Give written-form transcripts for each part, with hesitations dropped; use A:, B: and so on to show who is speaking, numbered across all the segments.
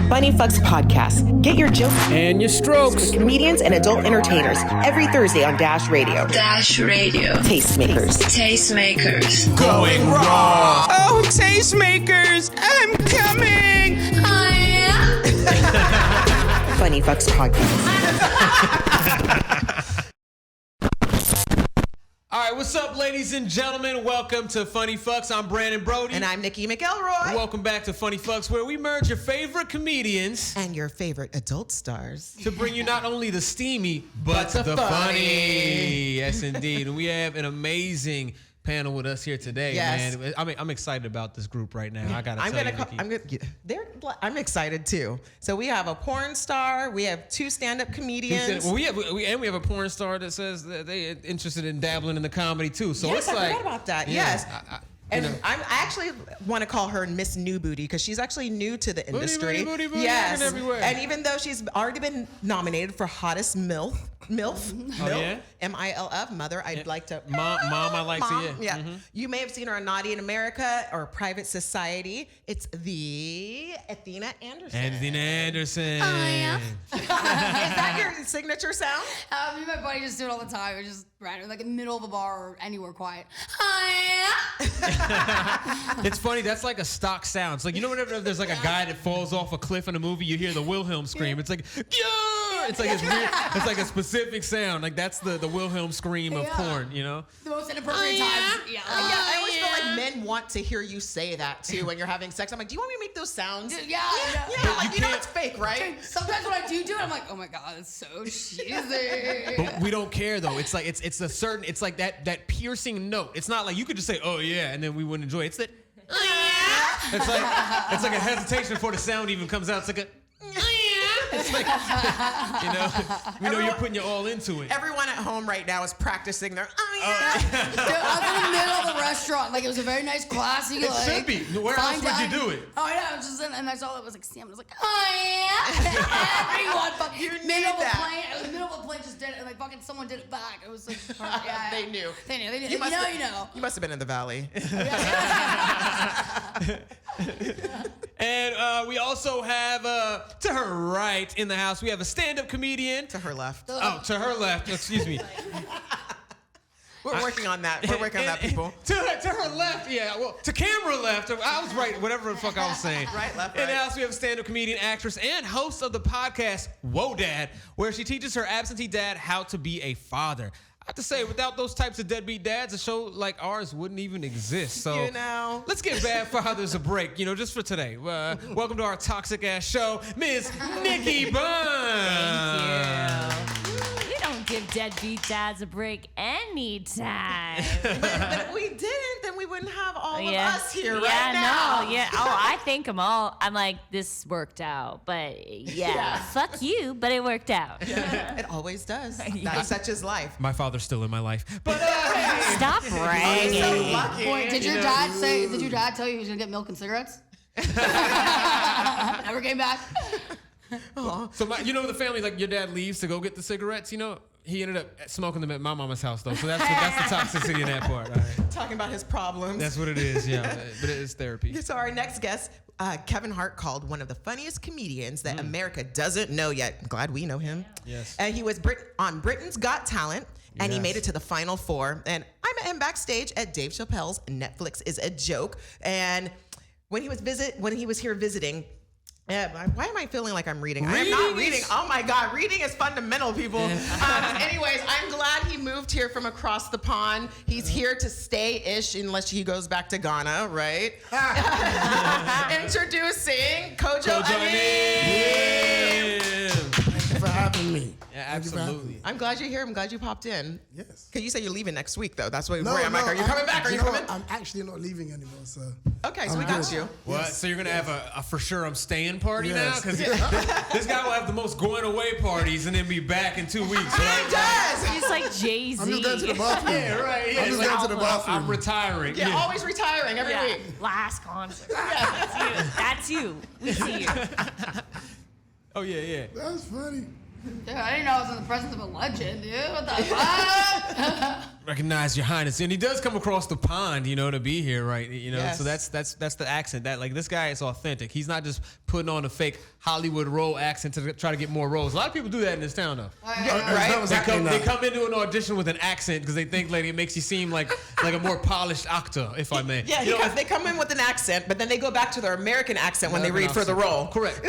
A: Funny FUX Podcast. Get your jokes
B: and your strokes
A: with comedians and adult entertainers every Thursday on Dash Radio.
C: Dash Radio.
A: Tastemakers.
C: Tastemakers.
B: Going raw.
D: Oh, Tastemakers, I'm coming.
A: Funny FUX Podcast.
B: All right, what's up, ladies and gentlemen? Welcome to Funny FUX. I'm Brandon Broady.
A: And I'm Nikki McElroy.
B: Welcome back to Funny FUX, where we merge your favorite comedians
A: And your favorite adult stars.
B: to bring you not only the steamy, but the funny. Yes, indeed. And we have an amazing panel with us here today,
A: Yes.
B: man. I'm excited about this group right now. I gotta tell you, Nikki.
A: I'm excited too. So we have a porn star. We have two stand-up comedians.
B: Well, we have a porn star that says that they interested in dabbling in the comedy too. So
A: Yes,
B: it's
A: I
B: like,
A: forgot about that.
B: yeah,
A: Yes. I actually want to call her Miss New Booty because she's actually new to the industry.
B: Booty,
A: yes.
B: everywhere.
A: And even though she's already been nominated for hottest MILF,
B: yeah?
A: MILF, mother, I'd like to.
B: Mom, I like to,
A: Mom,
B: yeah.
A: yeah. You may have seen her on Naughty in America or Private Society. It's the Athena Anderson.
B: Athena Anderson.
E: Oh, yeah.
A: Is that your signature sound?
E: Me and my buddy just do it all the time. We're just random, like in the middle of a bar or anywhere quiet. Oh,
B: It's funny, that's like a stock sound. It's like, you know, whenever there's like a guy that falls off a cliff in a movie, you hear the Wilhelm scream. It's like, yeah! It's like it's weird. It's like a specific sound. Like that's the Wilhelm scream of porn, you know?
E: The most inappropriate times. Yeah.
A: I always feel like men want to hear you say that too when you're having sex. I'm like, do you want me to make those sounds?
E: Yeah.
A: Like, you know it's fake, right?
E: Sometimes when I do it, I'm like, oh my god, it's so cheesy.
B: But we don't care though. It's like it's a certain, it's like that piercing note. It's not like you could just say, oh yeah, and then we wouldn't enjoy it. It's that it's like a hesitation before the sound even comes out. It's like a it's like, we know you're putting your all into it.
A: Everyone at home right now is practicing their
E: Dude, I was in the middle of the restaurant. Like, it was a very nice, classy,
B: It should be. Where else would you do it?
E: Oh, yeah. I was just in, and I saw it was like Sam. I was like, oh, yeah. Everyone fucking
A: You
E: middle
A: need
E: of a
A: that.
E: plane. It was the middle of a plane, just did it, and like fucking someone did it back. It was like, yeah.
A: They knew.
E: They knew.
A: You must have-
E: You know.
A: You must have been in the valley.
B: And we also have, to her right in the house, we have a stand-up comedian.
A: To her left.
B: Oh, to her left, excuse me.
A: We're working on that. We're working on that, people.
B: To her left, yeah. Well, to camera left. I was right, whatever the fuck I was saying.
A: Right, left,
B: In the
A: right.
B: house, we have stand-up comedian, actress, and host of the podcast, Whoa Dad, where she teaches her absentee dad how to be a father. I have to say, without those types of deadbeat dads, a show like ours wouldn't even exist. So
A: You know.
B: let's give Bad Fathers a break, just for today. Welcome to our toxic-ass show, Ms. NIKKI BON.
F: You don't give deadbeat dads a break anytime.
A: But if we didn't, then we wouldn't have all of us here right now.
F: No, yeah. Oh, I thank them all. I'm like, this worked out. But yeah, fuck you, but it worked out.
A: It always does. That's such is life.
B: My father's still in my life. But
F: Stop bragging.
A: So lucky.
E: Boy, did your dad tell you he was gonna get milk and cigarettes? Never came back.
B: So the family, like your dad leaves to go get the cigarettes, he ended up smoking them at my mama's house though. So that's the toxicity in that part. All right.
A: Talking about his problems.
B: That's what it is, yeah. But it is therapy.
A: So our next guest, Kevin Hart, called one of the funniest comedians that America doesn't know yet. I'm glad we know him.
B: Yes.
A: And he was on Britain's Got Talent, and he
B: Yes.
A: made it to the final four. And I met him backstage at Dave Chappelle's Netflix is a Joke. And when he was here visiting. Why am I feeling like I'm reading? I am not reading. Oh my God, reading is fundamental, people. Anyways, I'm glad he moved here from across the pond. He's here to stay-ish unless he goes back to Ghana, right? Introducing KOJO Anim.
G: Thank you for having me.
B: Yeah,
G: Thank you for having
B: absolutely.
G: me.
A: I'm glad you're here. I'm glad you popped in.
G: Yes.
A: Because you say you're leaving next week, though. That's what
G: No,
A: I'm like, are you coming back? Are you coming?
G: I'm actually not leaving anymore, so.
A: Okay, so we got you.
B: What?
G: Yes.
B: So you're gonna have a for sure I'm staying party
G: Yes.
B: now? Because this guy will have the most going away parties and then be back in 2 weeks.
A: He
B: Right?
A: does.
F: He's like Jay-Z.
G: I'm just going to the bathroom.
B: Yeah, right. Yeah,
G: I'm just
B: it's
G: going to the bathroom.
B: I'm retiring.
A: Yeah, always retiring every week.
F: Last concert. That's you. We see you.
B: Oh yeah.
G: That's funny.
E: Dude, I didn't know I was in the presence of a legend, dude. What the fuck?
B: recognize your highness. And he does come across the pond, you know, to be here, right? You know,
A: Yes.
B: so that's the accent. That like this guy is authentic. He's not just putting on a fake Hollywood role accent to try to get more roles. A lot of people do that in this town, though.
A: Right?
B: They come into an audition with an accent because they think like it makes you seem like a more polished actor, if I may.
A: Yeah,
B: You know,
A: they come in with an accent, but then they go back to their American accent when they read for the role.
B: Correct.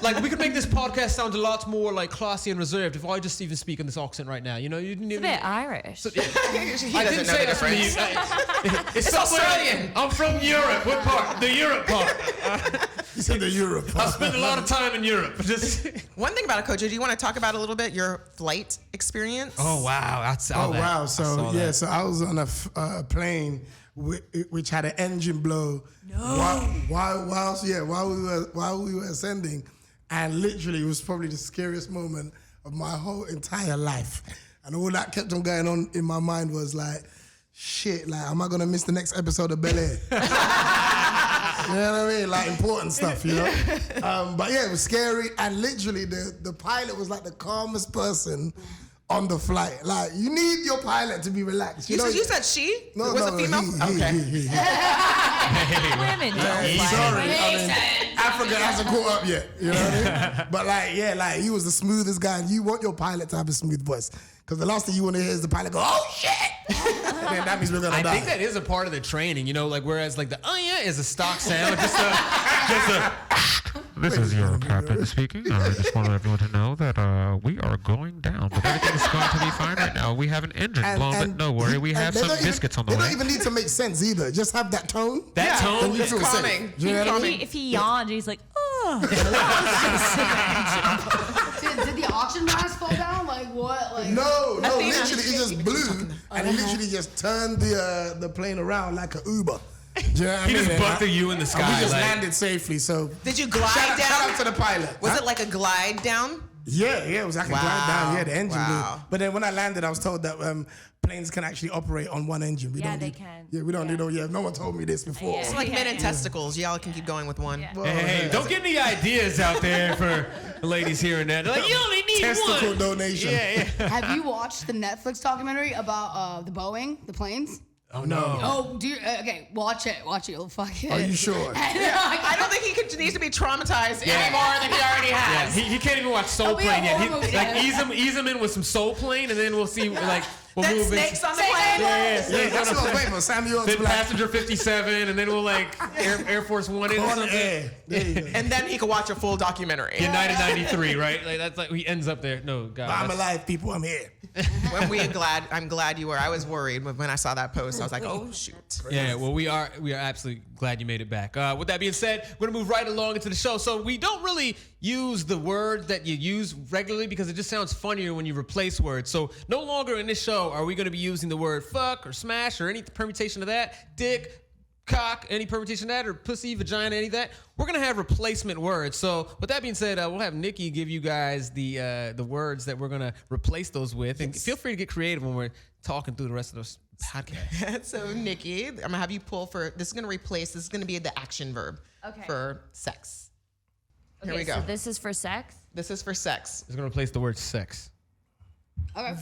B: Like we could make this podcast sound a lot more like classy and reserved if I just even speak in this accent right now. You know, you didn't
F: It's a
B: even.
F: bit Irish.
A: He
B: I
A: doesn't
B: didn't
A: know
B: say
A: the
B: that's from the
A: difference.
B: It's
A: Australian.
B: I'm from Europe. What part? The Europe part.
G: You said the Europe.
B: I spent a lot of time in Europe. Just.
A: One thing about it, Kojo, do you want to talk about a little bit your flight experience?
B: Oh wow! I saw
G: Oh
B: that.
G: wow!
B: I
G: So
B: saw
G: yeah,
B: that.
G: so I was on a plane which had an engine blow. While we were ascending, and literally it was probably the scariest moment of my whole entire life. And all that kept on going on in my mind was like, shit, like, am I gonna miss the next episode of Bel Air? You know what I mean? Like important stuff, you know? But yeah, it was scary. And literally the pilot was like the calmest person on the flight. Like, you need your pilot to be relaxed.
A: You said she?
G: No,
A: was
G: no,
A: a female?
G: he.
F: Women don't
G: Sorry,
F: fight.
G: I mean, Africa hasn't caught up yet. You know what I mean? But like, yeah, like he was the smoothest guy. And you want your pilot to have a smooth voice. Because the last thing you want to hear is the pilot go, "Oh shit!" And then that means we're gonna
B: I
G: die.
B: think that is a part of the training, you know, like whereas like the "oh yeah" is a stock sound, just a.
H: This is your captain speaking. I just want everyone to know that we are going down, but everything's going to be fine right now. We have an engine blown, but no worry, we have some biscuits on the
G: They
H: way.
G: don't even need to make sense either. Just have that tone.
B: That tone.
G: And you
A: It's
G: feel safe.
A: calming.
G: Do you know what I mean?
F: If he yawned, he's like, oh.
E: Did the auction mask fall down? Like what? Like
G: No,
A: Athena.
G: literally it just blew, and he literally just turned the plane around like an Uber. Do you know what I
B: He
G: mean?
B: just
G: And
B: bucked you in the
G: and
B: sky.
G: we just
B: like,
G: landed safely. So
A: Did you glide
G: shout
A: down?
G: out to the pilot.
A: Was
G: Huh?
A: it like a glide down?
G: Yeah, it was like a glide down. Yeah, the engine
A: Wow.
G: blew. But then when I landed, I was told that planes can actually operate on one engine. We
F: Yeah,
G: don't
F: they
G: need,
F: can.
G: Yeah, we don't need no. Yeah, no one told me this before.
F: Yeah.
A: It's like men and testicles. Y'all can keep going with one.
F: Yeah.
B: Hey, don't get any ideas out there for the ladies here and there. They're like, you only need
G: Testicle
B: one.
G: donation.
B: Yeah.
E: have you watched the Netflix documentary about the Boeing, the planes?
B: Oh no.
E: Oh, do you, okay, watch it. You'll fucking.
G: Are you sure?
A: I don't think he needs to be traumatized any more than he already
B: Yeah,
A: has.
B: he can't even watch Soul
E: It'll be a
B: Plane yet.
E: horror movie.
B: Like ease him in with some Soul Plane, and then we'll see like we'll
A: Then
B: move
A: snakes on the
E: Say
A: plane.
G: Yeah, that's what I'm waiting for. Samuel's
B: Then
G: black.
B: passenger 57, and then we'll like Air Force One in or
G: On
B: something.
G: air. There you go.
A: And then he can watch a full documentary.
B: United 93, right? Like that's like he ends up there. No, God.
G: I'm
B: that's-
G: alive, people. I'm here.
A: I'm glad you were. I was worried when I saw that post. I was like, oh shoot.
B: Yeah, well, we are absolutely glad you made it back. With that being said, we're gonna move right along into the show. So we don't really use the word that you use regularly because it just sounds funnier when you replace words. So no longer in this show are we gonna be using the word fuck or smash or any permutation of that, dick, cock, any permutation of that, or pussy, vagina, any of that. We're gonna have replacement words. So with that being said, we'll have Nikki give you guys the words that we're gonna replace those with, and feel free to get creative when we're talking through the rest of this podcast.
A: So Nikki, I'm gonna have you pull for. This is gonna be the action verb.
F: Okay.
A: For sex. Here
F: Okay,
A: we go.
F: So this is for sex.
A: This is for sex.
B: It's gonna replace the word sex.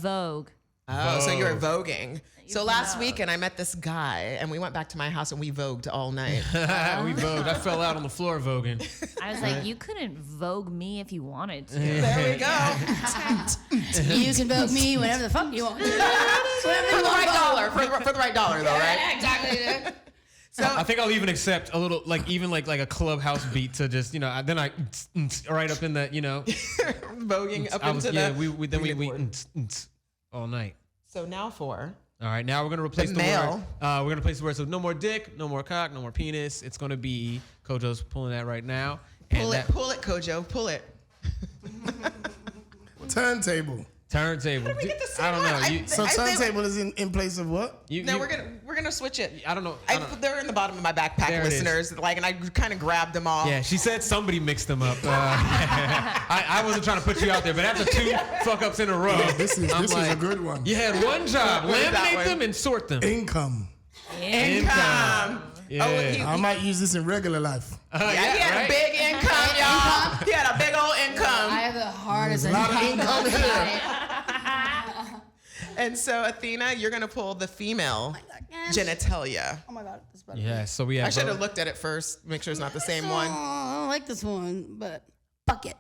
F: Vogue.
A: Oh, so you're
B: Vogue.
A: voguing. So last weekend I met this guy and we went back to my house and we vogued all night.
B: We vogued. I fell out on the floor voguing.
F: I was like, you couldn't Vogue me if you wanted to.
A: There we go.
E: You can vote me whenever the fuck you want.
A: For the right dollar. For the right dollar though, right?
E: Yeah, exactly.
B: I think I'll even accept a little, like even like a clubhouse beat to just, you know, then I right up in the, you know,
A: Voguing up
B: I was,
A: into
B: yeah,
A: the
B: we
A: leaderboard.
B: all night.
A: So now for
B: All right, now we're gonna replace the
A: male.
B: word. We're gonna replace the word. So no more dick, no more cock, no more penis. It's gonna be Kojo's pulling that right now.
A: pull it, Kojo, pull it.
G: Turntable.
B: Turntable.
A: we get the same
B: I don't know.
A: one?
B: You,
G: So
A: I think-
G: turntable is in place of what?
A: No, we're gonna switch it.
B: I don't know.
A: They're in the bottom of my backpack,
B: There it is.
A: listeners. Like, and I kind of grabbed them all.
B: Yeah, she said somebody mixed them up. I wasn't trying to put you out there, but after 2 fuck ups in a row,
G: This is
B: I'm
G: a
B: like,
G: good one.
B: You had one job:
A: What is that
B: laminate
A: one?
B: them and sort them.
G: Income.
A: Income.
B: Yeah.
A: Oh, he,
G: I might use this in regular life.
A: yeah, he had
B: right?
A: a big income, y'all. He had a big old income.
E: I have the hardest
G: A lot of income here.
A: And so, Athena, you're going to pull the female genitalia.
E: Oh my God, this better.
B: Yeah, so we have.
A: I should have looked at it first, make sure it's not the same one.
E: I don't like this one, but bucket.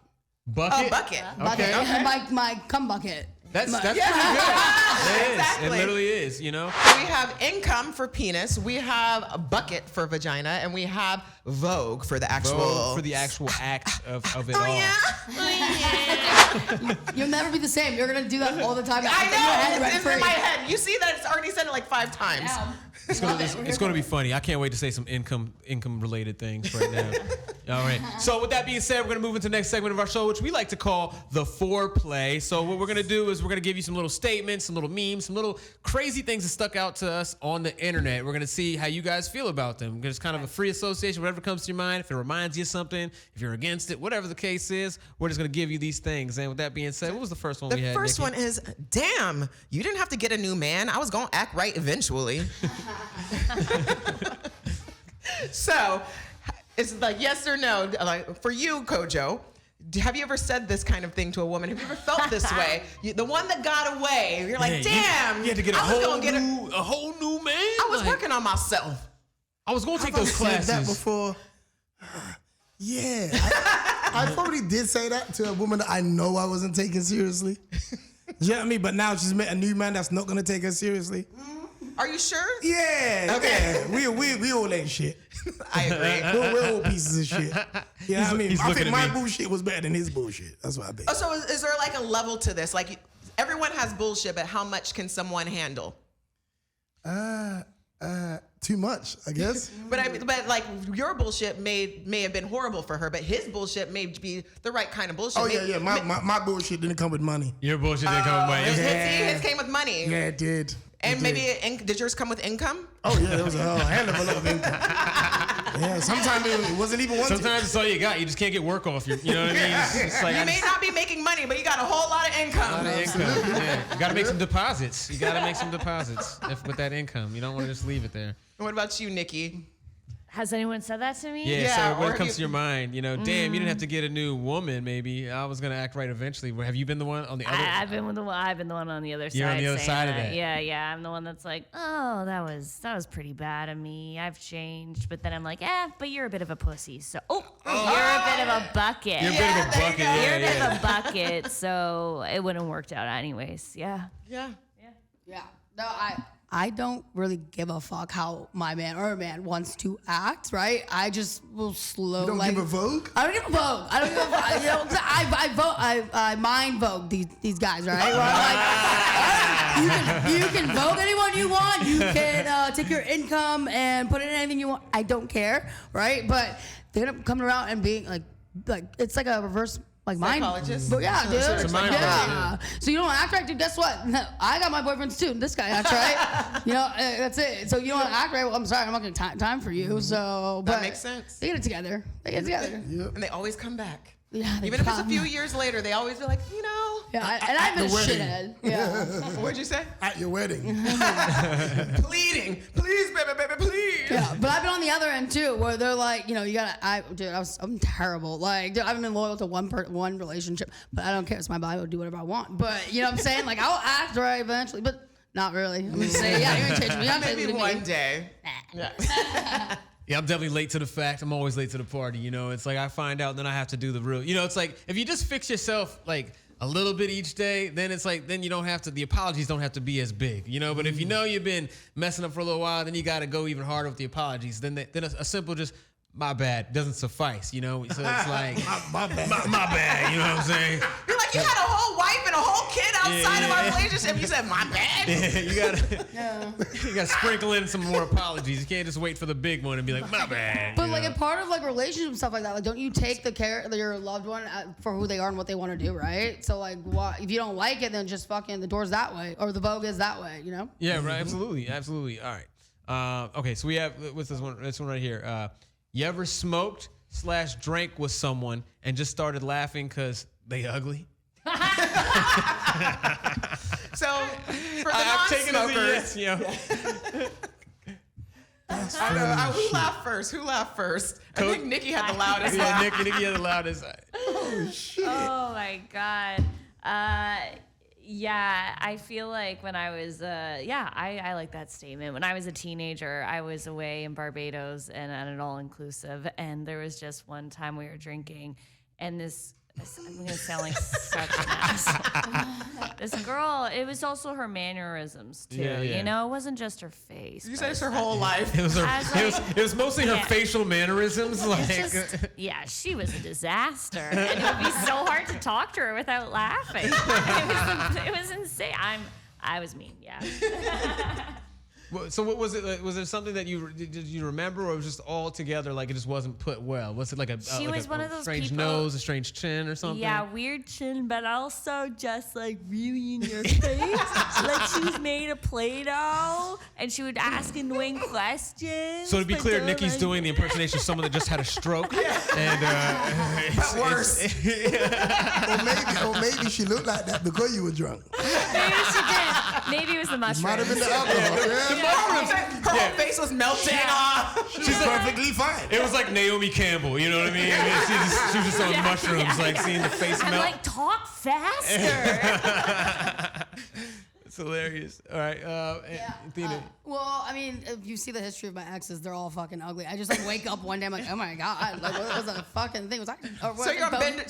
B: Bucket.
A: Oh, bucket.
E: Bucket.
A: Okay.
E: My cum bucket.
B: That's pretty good. It is.
A: Exactly.
B: It literally is. You know.
A: We have income for penis. We have a bucket for vagina, and we have Vogue for the actual
B: For the actual act of it all.
E: You'll never be the same. You're gonna do that all the time.
A: I know. It's in my head. You see that it's already said it like 5 times.
B: It's going to be funny. I can't wait to say some income related things right now. All right. So with that being said, we're going to move into the next segment of our show, which we like to call the foreplay. So what we're going to do is we're going to give you some little statements, some little memes, some little crazy things that stuck out to us on the internet. We're going to see how you guys feel about them. It's kind of a free association, whatever comes to your mind. If it reminds you of something, if you're against it, whatever the case is, we're just going to give you these things. And with that being said, what was the first one we had?
A: The first
B: Nikki?
A: one is, damn, you didn't have to get a new man. I was going to act right eventually. So, it's like yes or no. Like for you, Kojo, have you ever said this kind of thing to a woman? Have you ever felt this way? The one that got away, you're like, damn,
B: you had to get a whole new man.
A: I was working on myself.
B: I was going to take
G: I've
B: those
G: said
B: classes.
G: that before. Yeah, I probably did say that to a woman that I know I wasn't taking seriously. You know what I mean? But now she's met a new man that's not gonna take her seriously.
A: Are you sure?
G: Yeah.
A: Okay.
G: Yeah. We all ain't shit.
A: I agree.
G: We're all pieces of shit. You know what I mean?
B: he's
G: I
B: looking
G: think
B: at
G: my
B: me.
G: bullshit was better than his bullshit. That's what I think.
A: Oh, so is there like a level to this? Like everyone has bullshit, but how much can someone handle?
G: Too much, I guess.
A: But like your bullshit may have been horrible for her, but his bullshit may be the right kind of bullshit.
G: Oh yeah. My bullshit didn't come with money.
B: Your bullshit didn't come with money.
A: His came with money.
G: Yeah, it did.
A: And maybe did yours come with income?
G: Oh yeah, there was a hell of a lot of income. Yeah, sometimes it wasn't even one.
B: Sometimes it's all you got. You just can't get work off. You know what I mean? It's like
A: You may not be making money, but you got a whole lot of income.
B: Yeah. You got to make some deposits. You got to make some deposits with that income. You don't want to just leave it there.
A: What about you, Nikki?
F: Has anyone said that to me?
B: Yeah, so
A: or
B: what comes to your mind? You know, damn, you didn't have to get a new woman. Maybe I was gonna act right eventually. Have you been the one on the other?
F: I've been the one on the other side.
B: You're on the other
F: saying
B: side of that.
F: Yeah. I'm the one that's like, oh, that was pretty bad of me. I've changed, but then I'm like, but you're a bit of a pussy. So, you're a bit of a bucket.
B: You're a bit of a bucket.
F: You're a bit of a bucket. So it wouldn't have worked out anyways. Yeah.
E: Yeah. No, I don't really give a fuck how my man or a man wants to act, right? I just will slow.
G: You don't give a Vogue?
E: I don't give a Vogue. I don't give a Vogue. You know, I mind Vogue these guys, right? Where I'm like, you can Vogue anyone you want. You can take your income and put it in anything you want. I don't care, right? But they end up coming around and being like it's like a reverse. Like mine, but yeah, dude.
B: It's a mind
E: yeah. So you don't act right, dude. Guess what? I got my boyfriends too. This guy acts right. You know, that's it. So you don't act right. Well, I'm sorry, I'm not gonna time for you. So
A: That makes sense.
E: They get it together.
A: And they always come back.
E: Yeah,
A: Even if it's a few years later, they always be like, you know.
E: Yeah, and I've been a
G: the wedding.
E: shithead. Yeah.
A: What'd you say?
G: At your wedding.
A: Pleading, please, baby, please.
E: Yeah, but I've been on the other end too, where they're like, you know, I'm terrible. Like, dude, I've been loyal to one relationship, but I don't care. It's my body. I'll do whatever I want. But you know what I'm saying? Like, I'll act right eventually, but not really. I'm gonna say, yeah, you're gonna change me. I'm
A: Maybe one day.
B: Yeah, I'm definitely late to the fact. I'm always late to the party. You know, it's like I find out, and then I have to do the real. You know, it's like if you just fix yourself like a little bit each day, then it's like then you don't have to. The apologies don't have to be as big. You know, but if you know you've been messing up for a little while, then you got to go even harder with the apologies. Then a simple just my bad doesn't suffice. You know, so it's like
G: my bad.
B: my bad. You know what I'm saying?
A: You're like, you had a whole wife and a whole kid outside of our relationship. You said, my bad.
B: Yeah, you gotta sprinkle in some more apologies. You can't just wait for the big one and be like, my bad.
E: But like a part of like relationship stuff like that, like don't you take the care of your loved one for who they are and what they want to do, right? So like, if you don't like it, then just fucking the door's that way or the Vogue is that way, you know?
B: Yeah, right. Absolutely. All right. Okay, so we have what's this one? This one right here. You ever smoked / drank with someone and just started laughing because they ugly?
A: So for the
B: I've taken it as a
A: non-smokers,
B: yes, you know.
A: who laughed first? I think Nikki had the loudest
B: Yeah,
A: laugh.
B: Nikki had the loudest.
F: Oh my God. Yeah, I feel like when I was, I like that statement. When I was a teenager, I was away in Barbados and at an all-inclusive, and there was just one time we were drinking, and I'm gonna sound like such an ass. This girl, it was also her mannerisms too.
B: Yeah.
F: You know, it wasn't just her face.
A: You said it's her whole life.
B: It was mostly her facial mannerisms.
F: She was a disaster, and it would be so hard to talk to her without laughing. It was insane. I was mean, yeah.
B: So what was it? Like, was there something that did you remember, or it was just all together like it just wasn't put well? Was it like
F: She was one of those
B: strange
F: people,
B: nose, a strange chin, or something?
F: Yeah, weird chin, but also just like really in your face. Like she was made of Play-Doh, and she would ask annoying questions.
B: So to be clear, Nikki's doing the impersonation of someone that just had a stroke, and
A: But worse.
G: Or maybe she looked like that because you were drunk.
F: Maybe she did. Maybe it was the mushrooms.
G: Might have been the alcohol.
A: Her whole face was melting off.
G: She's perfectly fine.
B: it was like Naomi Campbell. You know what I mean? She was just on mushrooms, like seeing the face
F: I'm
B: melt.
F: like, talk faster.
B: It's hilarious. All right, Athena.
E: Well, I mean, if you see the history of my exes, they're all fucking ugly. I just like wake up one day, I'm like, oh my god, like what was a fucking thing? Was I?
A: So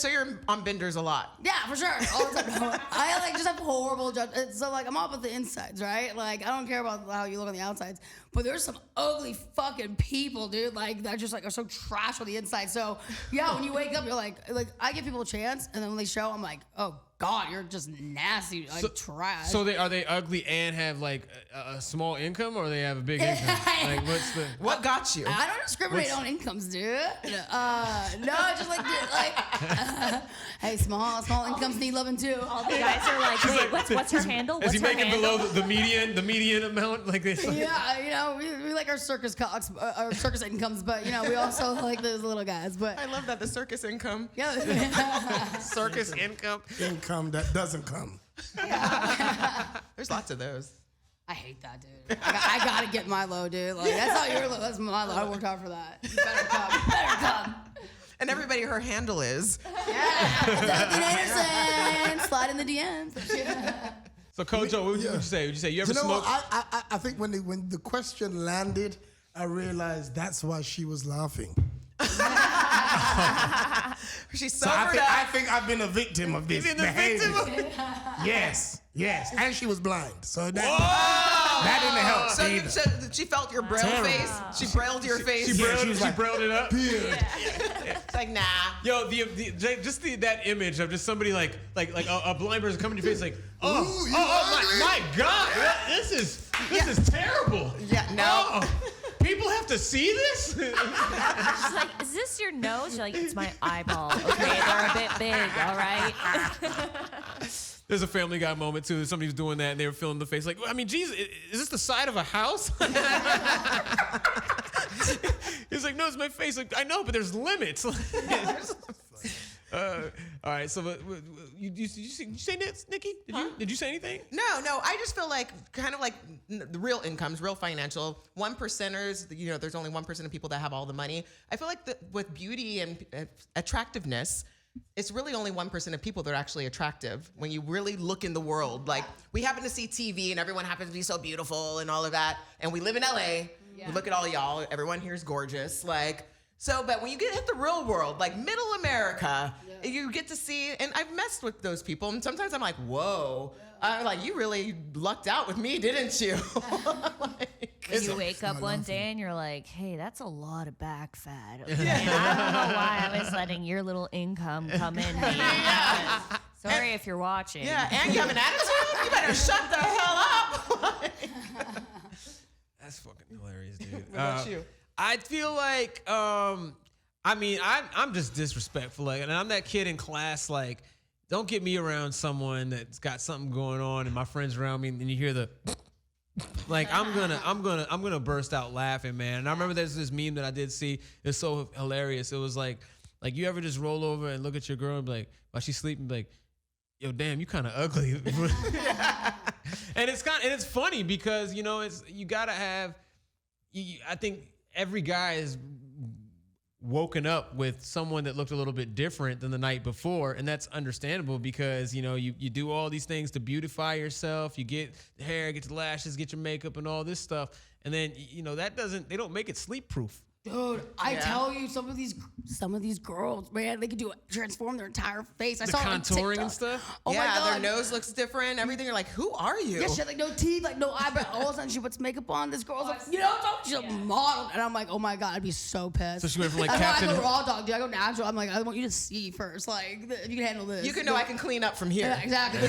A: you're on benders a lot.
E: Yeah, for sure. All the time. I like just have horrible judgment. So like I'm all about the insides, right? Like I don't care about how you look on the outsides, but there's some ugly fucking people, dude. Like that just like are so trash on the inside. So yeah, when you wake up, you're like I give people a chance, and then when they show, I'm like, oh god, you're just nasty, like trash.
B: So are they ugly and have like a small income, or they have a big income? Like
A: What got you?
E: I don't discriminate on incomes, dude. No, just like, hey, small incomes need loving too.
F: All the guys are like, wait, what's her handle? What's
B: Is he
F: her
B: making
F: handle?
B: below the median amount like this?
E: Yeah, you know, we like our circus our circus incomes, but you know, we also like those little guys. But
A: I love that, the circus income.
E: yeah,
B: Circus income.
G: Income that doesn't come.
A: There's lots of those.
E: I hate that, dude. I gotta get my low, dude. Like that's not your low, that's my low. I worked hard for that. You better come.
A: And everybody, her handle is.
E: Yeah, Athena Anderson. Slide in the DMs.
B: So Kojo, what would you say? Would you say you ever smoked?
G: I think when the question landed, I realized that's why she was laughing.
A: She's
G: So
A: sobered
G: I
A: up.
G: think I've been a victim of this behavior. Yes, and she was blind, so that didn't help
A: So
G: either.
A: she felt your braille
G: Terrible.
A: face. She brailled your face.
B: She brailled it up.
A: It's like, nah.
B: Yo, that image of just somebody like a blind person coming to your face like, my God, this is terrible.
A: Yeah, no.
B: Oh, people have to see this.
F: She's like, is this your nose? You're like, it's my eyeball. Okay, they're a bit big, all right?
B: There's a Family Guy moment too. Somebody was doing that and they were filling the face like, I mean, geez, is this the side of a house? He's like, no, it's my face. Like, I know, but there's limits. All right, so did you say this, Nikki? Did you say anything?
A: No. I just feel like kind of like the real incomes, real financial. 1%ers, you know, there's only 1% of people that have all the money. I feel like with beauty and attractiveness, it's really only 1% of people that are actually attractive when you really look in the world. Like we happen to see TV and everyone happens to be so beautiful and all of that. And we live in LA. Yeah. We look at all y'all. Everyone here is gorgeous. But when you hit the real world, like middle America, you get to see, and I've messed with those people, and sometimes I'm like, whoa. I'm like, you really lucked out with me, didn't you?
F: You wake up one day and you're like, hey, that's a lot of back fat. Okay? I don't know why I was letting your little income come in. Sorry if you're watching.
A: Yeah, and you have an attitude? You better shut the hell up.
B: That's fucking hilarious, dude.
A: What about you?
B: I feel like, I'm just disrespectful. Like, and I'm that kid in class, like, don't get me around someone that's got something going on and my friends around me and you hear the, like, I'm gonna burst out laughing, man. And I remember there's this meme that I did see. It's so hilarious. It was like you ever just roll over and look at your girl and be like, while she's sleeping, be like, yo, damn, you kind of ugly. And it's funny because, you know, you gotta have, I think every guy is woken up with someone that looked a little bit different than the night before, and that's understandable because you do all these things to beautify yourself. You get the hair, get the lashes, get your makeup, and all this stuff, and then they don't make it sleep proof.
E: Dude, I tell you, some of these girls, man, they can transform their entire face. I
B: The
E: saw it on
B: contouring
E: TikTok.
B: and stuff?
E: Oh my God.
A: their nose looks different. Everything. You're like, who are you?
E: Yeah, she had like no teeth, like no eyebrow. All of a sudden she puts makeup on. This girl's like, she's a model. And I'm like, oh my God, I'd be so pissed.
B: So she went from like
E: That's why
B: Captain.
E: I go raw dog, dude. I go natural. I'm like, I want you to see first. Like, if you can handle this.
A: You can know I can clean up from here.
E: Yeah, exactly.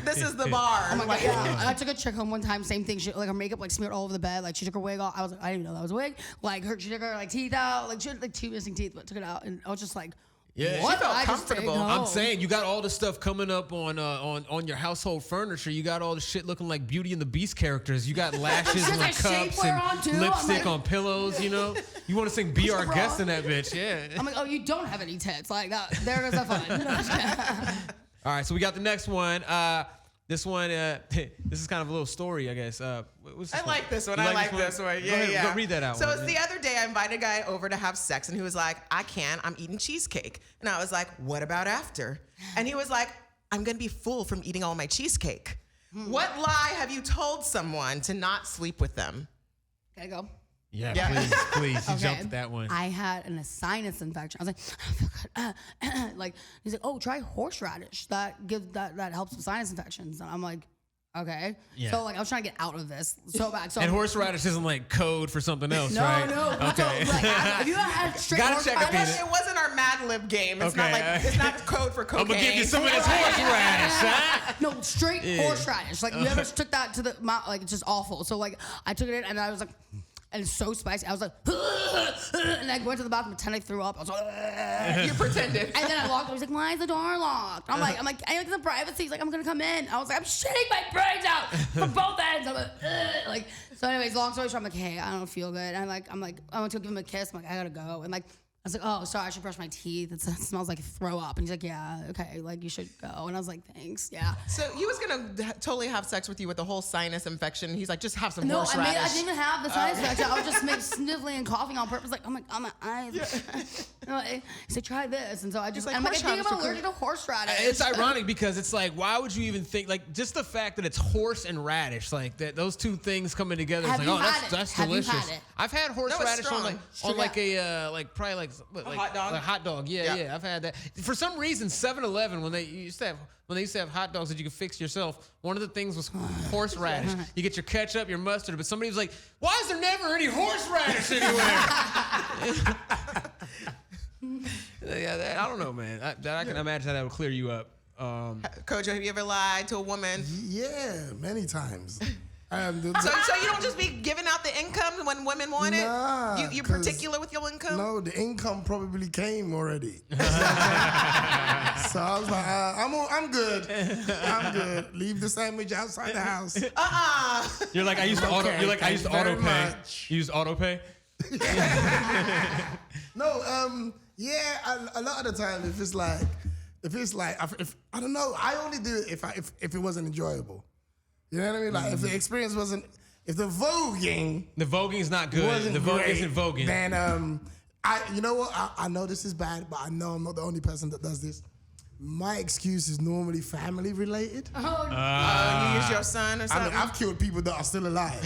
A: This is the bar.
E: Oh my God, yeah. I took a chick home one time, same thing. She, like, her makeup like smeared all over the bed. Like, she took her wig off. I was like, I didn't even know that was a wig. Like, she took her like teeth out. Like, she had like 2 missing teeth, but took it out. And I was just like,
B: Yeah,
E: what?
A: She felt
E: I just
A: comfortable.
E: didn't know.
B: I'm saying you got all the stuff coming up on your household furniture. You got all the shit looking like Beauty and the Beast characters. You got lashes
E: She
B: on
E: has, like,
B: cups
E: shapewear on, too.
B: and
E: I'm
B: lipstick
E: like-
B: on pillows. You want to sing "Be Our
E: bra.
B: Guest" in that bitch? Yeah.
E: I'm like, oh, you don't have any tits. Like, that, there goes that fun.
B: All right, so we got the next one. This one, this is kind of a little story, I guess. What's this
A: I like this one.
B: You
A: I like this one.
B: Go
A: Yeah,
B: ahead,
A: yeah.
B: Go read that out.
A: So it's the other day I invited a guy over to have sex, and he was like, I can't. I'm eating cheesecake. And I was like, what about after? And he was like, I'm going to be full from eating all my cheesecake. What lie have you told someone to not sleep with them?
E: Can I go?
B: Yeah,
A: Yeah.
B: please. You
E: Okay.
B: jumped at that one.
E: I had a sinus infection. I was like, I feel good. Like, he's like, oh, try horseradish. That helps with sinus infections. And I'm like, okay.
B: Yeah.
E: So like, I was trying to get out of this so bad. So
B: And horseradish isn't like code for something else,
E: no,
B: right?
E: no.
B: Okay.
E: So, like, have you had straight
B: Gotta check
E: horseradish?
B: Athena.
A: It wasn't our Mad Lib game. It's not
B: Okay.
A: like it's not code for cocaine.
B: I'm gonna give you some of this horseradish, huh?
E: No, straight horseradish. Like, you ever took that to the mouth? Like, it's just awful. So like, I took it in and I was like, and it's so spicy. I was like, and I went to the bathroom, pretend I threw up. I was like,
A: You pretended.
E: and then I locked. I was like, why is the door locked? I'm like, I like the privacy. He's like, I'm gonna come in. I was like, I'm shitting my brains out from both ends. I'm like, so anyways, long story short, I'm like, hey, I don't feel good. And I'm like, I went to give him a kiss. I'm like, I gotta go. And like, I was like, oh, sorry, I should brush my teeth. It smells like throw up. And he's like, yeah, okay, like you should go. And I was like, thanks, yeah.
A: So he was gonna totally have sex with you with the whole sinus infection. He's like, just have some
E: No, I
A: horseradish.
E: didn't even have the sinus infection. I was just sniffling and coughing on purpose. Like, I'm like, on my eyes. He's like, try this. And so I just,
A: like,
E: I'm like, I think
A: horseradish
E: I'm
A: are
E: allergic to horseradish.
B: It's ironic because it's like, why would you even think like just the fact that it's horse and radish, like that those two things coming together?
E: Have
B: It's
E: you
B: like, oh,
E: had
B: that's
E: it? Have you
B: delicious.
E: had it?
B: I've had horseradish on
A: strong.
B: like a probably like what, like
A: hot dog?
B: a hot dog.
A: Yeah.
B: Yeah, I've had that. For some reason, 7-Eleven when they used to have hot dogs that you could fix yourself, one of the things was horseradish. You get your ketchup, your mustard, but somebody was like, why is there never any horseradish anywhere? Yeah, I don't know, man. I can imagine that would clear you up.
A: Kojo, have you ever lied to a woman?
G: Yeah, many times.
A: So you don't just be giving out the income when women want it?
G: Nah,
A: You
G: 'cause-
A: particular with your income?
G: No, the income probably came already. So I was like, I'm good. I'm good. Leave the sandwich outside the house.
B: You're like I used to
G: Okay,
B: I used to
G: thank you
B: auto
G: very
B: pay.
G: much.
B: You used auto pay.
G: No, yeah, a lot of the time if it's like if I don't know, I only do it if it wasn't enjoyable. You know what I mean? Like if the experience wasn't, if the voguing
B: The voguing's not good.
G: wasn't
B: The vogue
G: great,
B: isn't voguing.
G: then you know what? I know this is bad, but I know I'm not the only person that does this. My excuse is normally family related.
A: You use your son or
G: I
A: something?
G: mean, I've killed people that are still alive.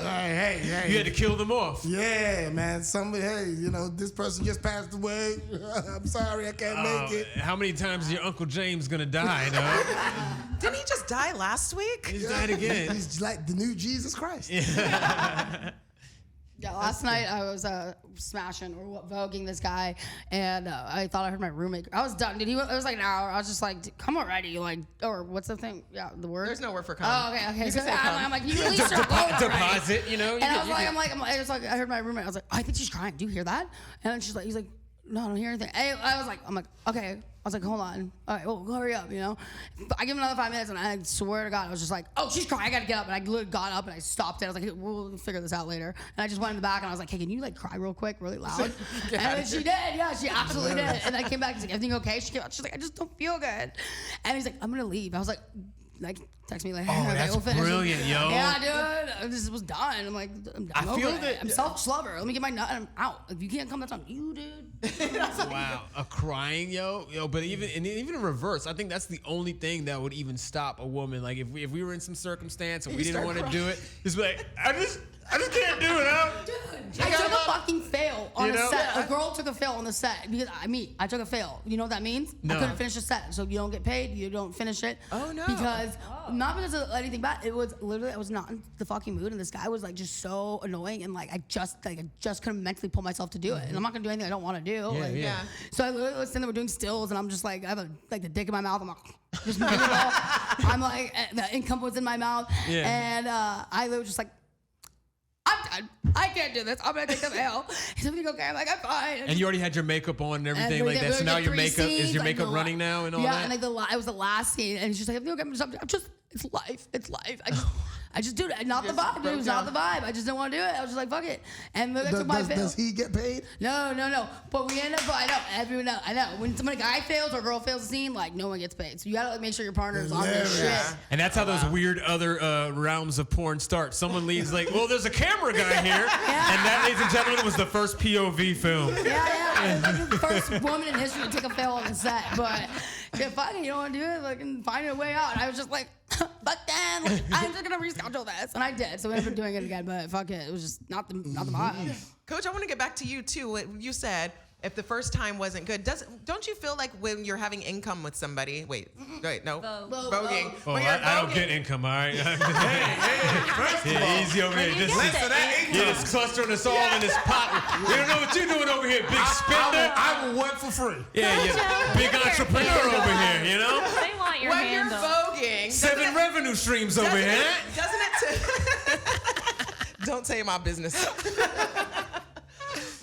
G: Hey.
B: You had to kill them off.
G: Yeah, man. Somebody, hey, this person just passed away. I'm sorry, I can't make it.
B: How many times is your Uncle James gonna die, dog?
A: Didn't he just die last week?
B: He's died again.
G: He's like the new Jesus Christ.
E: Yeah, last night I was smashing or voguing this guy, and I thought I heard my roommate. I was done, dude. It was like an hour. I was just like, come already, like, or what's the thing? Yeah, the word.
A: There's no word for come.
E: Oh, okay.
A: You
E: So
A: can say come.
E: I'm like, you released her already.
B: Deposit, you know.
E: And I was like, I heard my roommate. I was like, I think she's crying. Do you hear that? And then he's like, no, I don't hear anything. And I'm like, okay. I was like, hold on. All right, well, hurry up, I give him another 5 minutes, and I swear to God, I was just like, oh, she's crying. I gotta get up. And I literally got up and I stopped it. I was like, hey, we'll figure this out later. And I just went in the back and I was like, hey, can you like cry real quick, really loud? And then she did. Yeah, she absolutely did. And I came back and she's like, everything okay? She's like, I just don't feel good. And he's like, I'm gonna leave. I was like, like text me like,
B: Oh,
E: okay,
B: that's
E: we'll finish it.
B: brilliant, yo.
E: Yeah, dude, I just was done. I'm like, I'm
B: I feel
E: over it.
B: that-
E: I'm selfish lover. Let me get my nut and I'm out. If you can't come, that's on you, dude.
B: Wow, a crying yo. But even in reverse, I think that's the only thing that would even stop a woman. Like if we were in some circumstance and we didn't want to do it, just be like, I just can't do it.
E: I took a fucking fail on
B: You know?
E: a set. A girl took a fail on the set because I took a fail. You know what that means?
B: No.
E: I couldn't finish a set, so you don't get paid. You don't finish it.
A: Oh, no.
E: Because not because of anything bad. It was literally I was not in the fucking mood, and this guy was like just so annoying, and like I just couldn't mentally pull myself to do it, and I'm not gonna do anything I don't want to do.
B: Yeah,
E: like,
B: yeah.
E: So I literally was sitting there, we're doing stills, and I'm just like I have the dick in my mouth. I'm like just miserable. I'm like the income was in my mouth, and I literally was just like. I'm done. I can't do this. I'm gonna take the veil. He's like, okay. I'm like, I'm fine.
B: And you already had your makeup on and everything like that. So now your makeup is your makeup running now and all that.
E: Yeah, and like it was the last scene, and he's just like, okay, I'm just, it's life. I just do it. Not the vibe, dude. It was not the vibe. I just didn't want to do it. I was just like, fuck it. And I took my fail.
G: Does he get paid?
E: No. But we end up. I know. Everyone know. I know. When a guy fails or a girl fails a scene, like no one gets paid. So you gotta like make sure your partner is on their shit.
B: And that's how those weird other realms of porn start. Someone leads like, well, there's a camera guy here, and that, ladies and gentlemen, was the first POV film.
E: Yeah. I was the first woman in history to take a fail on the set, but yeah, fucking, you don't want to do it. Like, and find a way out. And I was just like, fuck that. Like, I'm just gonna reschedule this, and I did. So we ended up doing it again, but fuck it. It was just not the vibe.
A: Coach, I want to get back to you too. What you said, if the first time wasn't good, don't you feel like when you're having income with somebody? Wait, no, voguing.
B: Oh,
A: When you're
B: I don't
A: voguing-
B: get income, all right? Easy over here. Just clustering us all in this pot. We don't know what you're doing over here, big spender.
G: I will work for free.
B: Yeah, big entrepreneur over here, you know?
F: They want your
A: When you're
F: handle.
A: voguing,
B: 7 revenue streams over here.
A: Doesn't it? Don't say my business.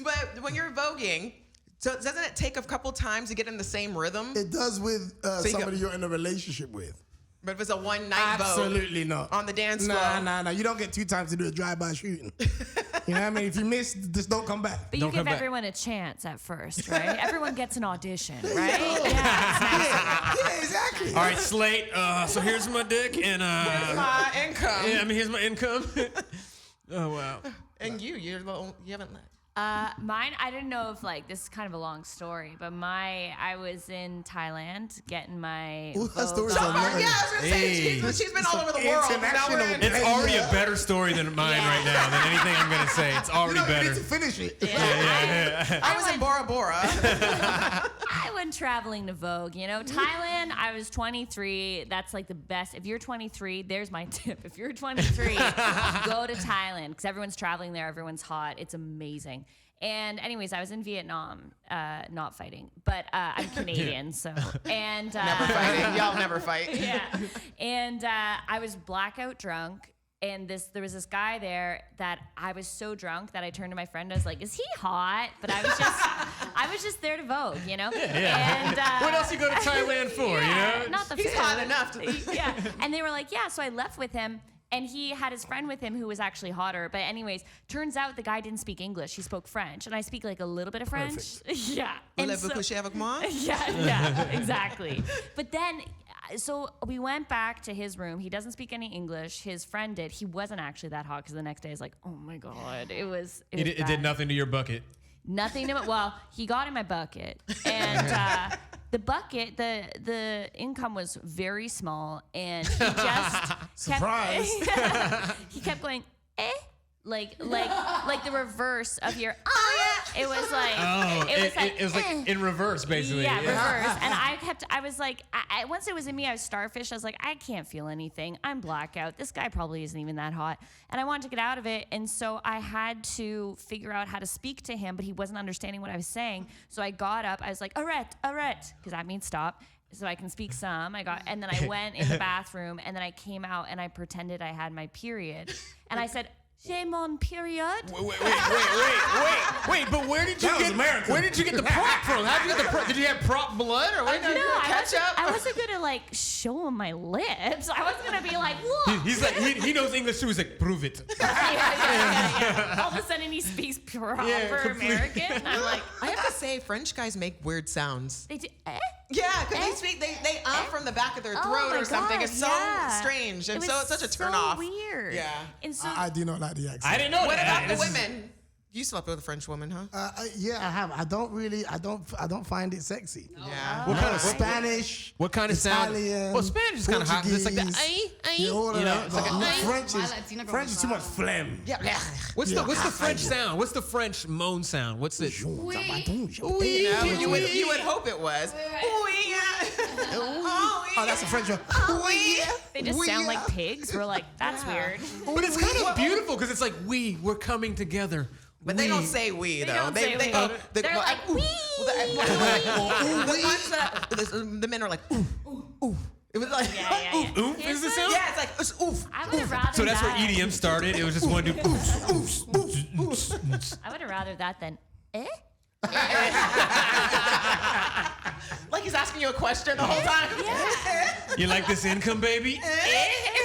A: But when you're voguing, so doesn't it take a couple times to get in the same rhythm?
G: It does with
A: you
G: somebody you're in a relationship with.
A: But if it's a one-night vogue
G: Absolutely not.
A: on the dance floor.
G: Nah. You don't get 2 times to do a drive-by shooting. You know what I mean? If you miss, just don't come back.
F: But you
B: Don't
F: give
B: come back.
F: everyone a chance at first, right? Everyone gets an audition, right?
G: Yeah, exactly.
B: All right, Slate. So here's my dick, and
A: My income.
B: yeah, I mean here's my income. Oh wow.
A: And you haven't let.
F: Mine, I didn't know if like this is kind of a long story, but I was in Thailand getting my.
G: Ooh, that
F: Vogue.
G: story's
A: Yeah, I
G: hilarious.
A: was gonna say
B: Hey.
A: she's been all over the world. Now we're in.
B: It's already a better story than mine right now. Than anything I'm gonna say. It's already
G: You
B: better.
G: need to finish it.
A: I was in Bora Bora.
F: I went traveling to Vogue, you know. Thailand, I was 23. That's like the best. If you're 23, there's my tip. If you're 23, go to Thailand because everyone's traveling there. Everyone's hot. It's amazing. And anyways, I was in Vietnam, not fighting, but I'm Canadian, so. And
A: Never fighting. Y'all never fight.
F: yeah. And I was blackout drunk. And there was this guy there that I was so drunk that I turned to my friend. I was like, "Is he hot?" But I was just there to Vogue, you know.
B: Yeah.
F: And,
B: what else you go to Thailand for?
F: yeah,
B: You know.
F: not the
A: He's
F: food.
A: hot enough.
F: Yeah. And they were like, "Yeah." So I left with him. And he had his friend with him who was actually hotter. But anyways, turns out the guy didn't speak English. He spoke French. And I speak like a little bit of French. Yeah. And
A: Voulez-vous coucher avec moi?
F: yeah, exactly. But then, so we went back to his room. He doesn't speak any English. His friend did. He wasn't actually that hot because the next day I was like, oh my God. It
B: It did
F: bad.
B: nothing to your bucket.
F: Nothing to it. Well, he got in my bucket. And the bucket, the income was very small. And he just
G: Surprise.
F: he kept going, eh? Like the reverse of your, oh yeah. It was like,
B: it was like in reverse, basically.
F: yeah, reverse. And I was like, once it was in me, I was starfish. I was like, I can't feel anything. I'm blackout. This guy probably isn't even that hot. And I wanted to get out of it. And so I had to figure out how to speak to him, but he wasn't understanding what I was saying. So I got up. I was like, arrête, because that means stop. So I can speak some. And then I went in the bathroom, and then I came out, and I pretended I had my period. And I said, j'ai mon period.
B: Wait! But where did you
G: That was
B: get?
G: American.
B: Where did you get the prop from? How did you get the prop? Did you have prop blood or what?
F: No, I wasn't gonna like show him my lips. I wasn't gonna be like, look.
B: He's like he knows English too. He's like, prove it.
F: Yeah. All of a sudden he speaks proper
B: Yeah, complete.
F: American. I'm like,
A: I have to say, French guys make weird sounds.
F: they do, eh?
A: Yeah, because they speak, they from the back of their throat
F: my
A: or something.
F: God,
A: It's so strange, and
F: It
A: so
F: was
A: it's such a turn
F: so
A: off.
F: Weird.
A: Yeah.
F: And so
G: I do not like the accent.
B: I didn't know
A: What
B: that.
A: about the
B: This is-
A: women? You slept with a French woman, huh?
G: Yeah, I have. I don't find it sexy.
A: Yeah.
B: What kind of
G: Spanish?
B: What kind of sound?
G: Italian,
B: Well, Spanish is kind of hot. 'Cause it's like that.
G: Portuguese.
B: Ay.
G: Yeah, all of
B: You know,
G: that.
B: it's like a
G: But
B: ay.
G: French
E: My
G: is
E: Latina girl
G: French is too much phlegm.
A: Yeah.
B: What's the French sound? What's the French moan sound? What's it?
A: You would hope it was.
G: Oh, that's a French one.
F: they just sound like pigs. We're like, that's weird.
B: But it's kind of beautiful because it's like we're coming together.
A: But they don't say we though.
F: don't say we.
A: go.
F: They're like,
A: ooh.
F: "Wee."
A: The men are like ooh, ooh. It was like
F: Yeah.
B: Oof is the sound?
A: Yeah, it's like it's oof.
F: I would have rather
B: So that's where
F: that.
B: EDM started. It was just one dude.
F: I would have rather that than eh?
A: Like he's asking you a question the whole time.
B: You like this income, baby?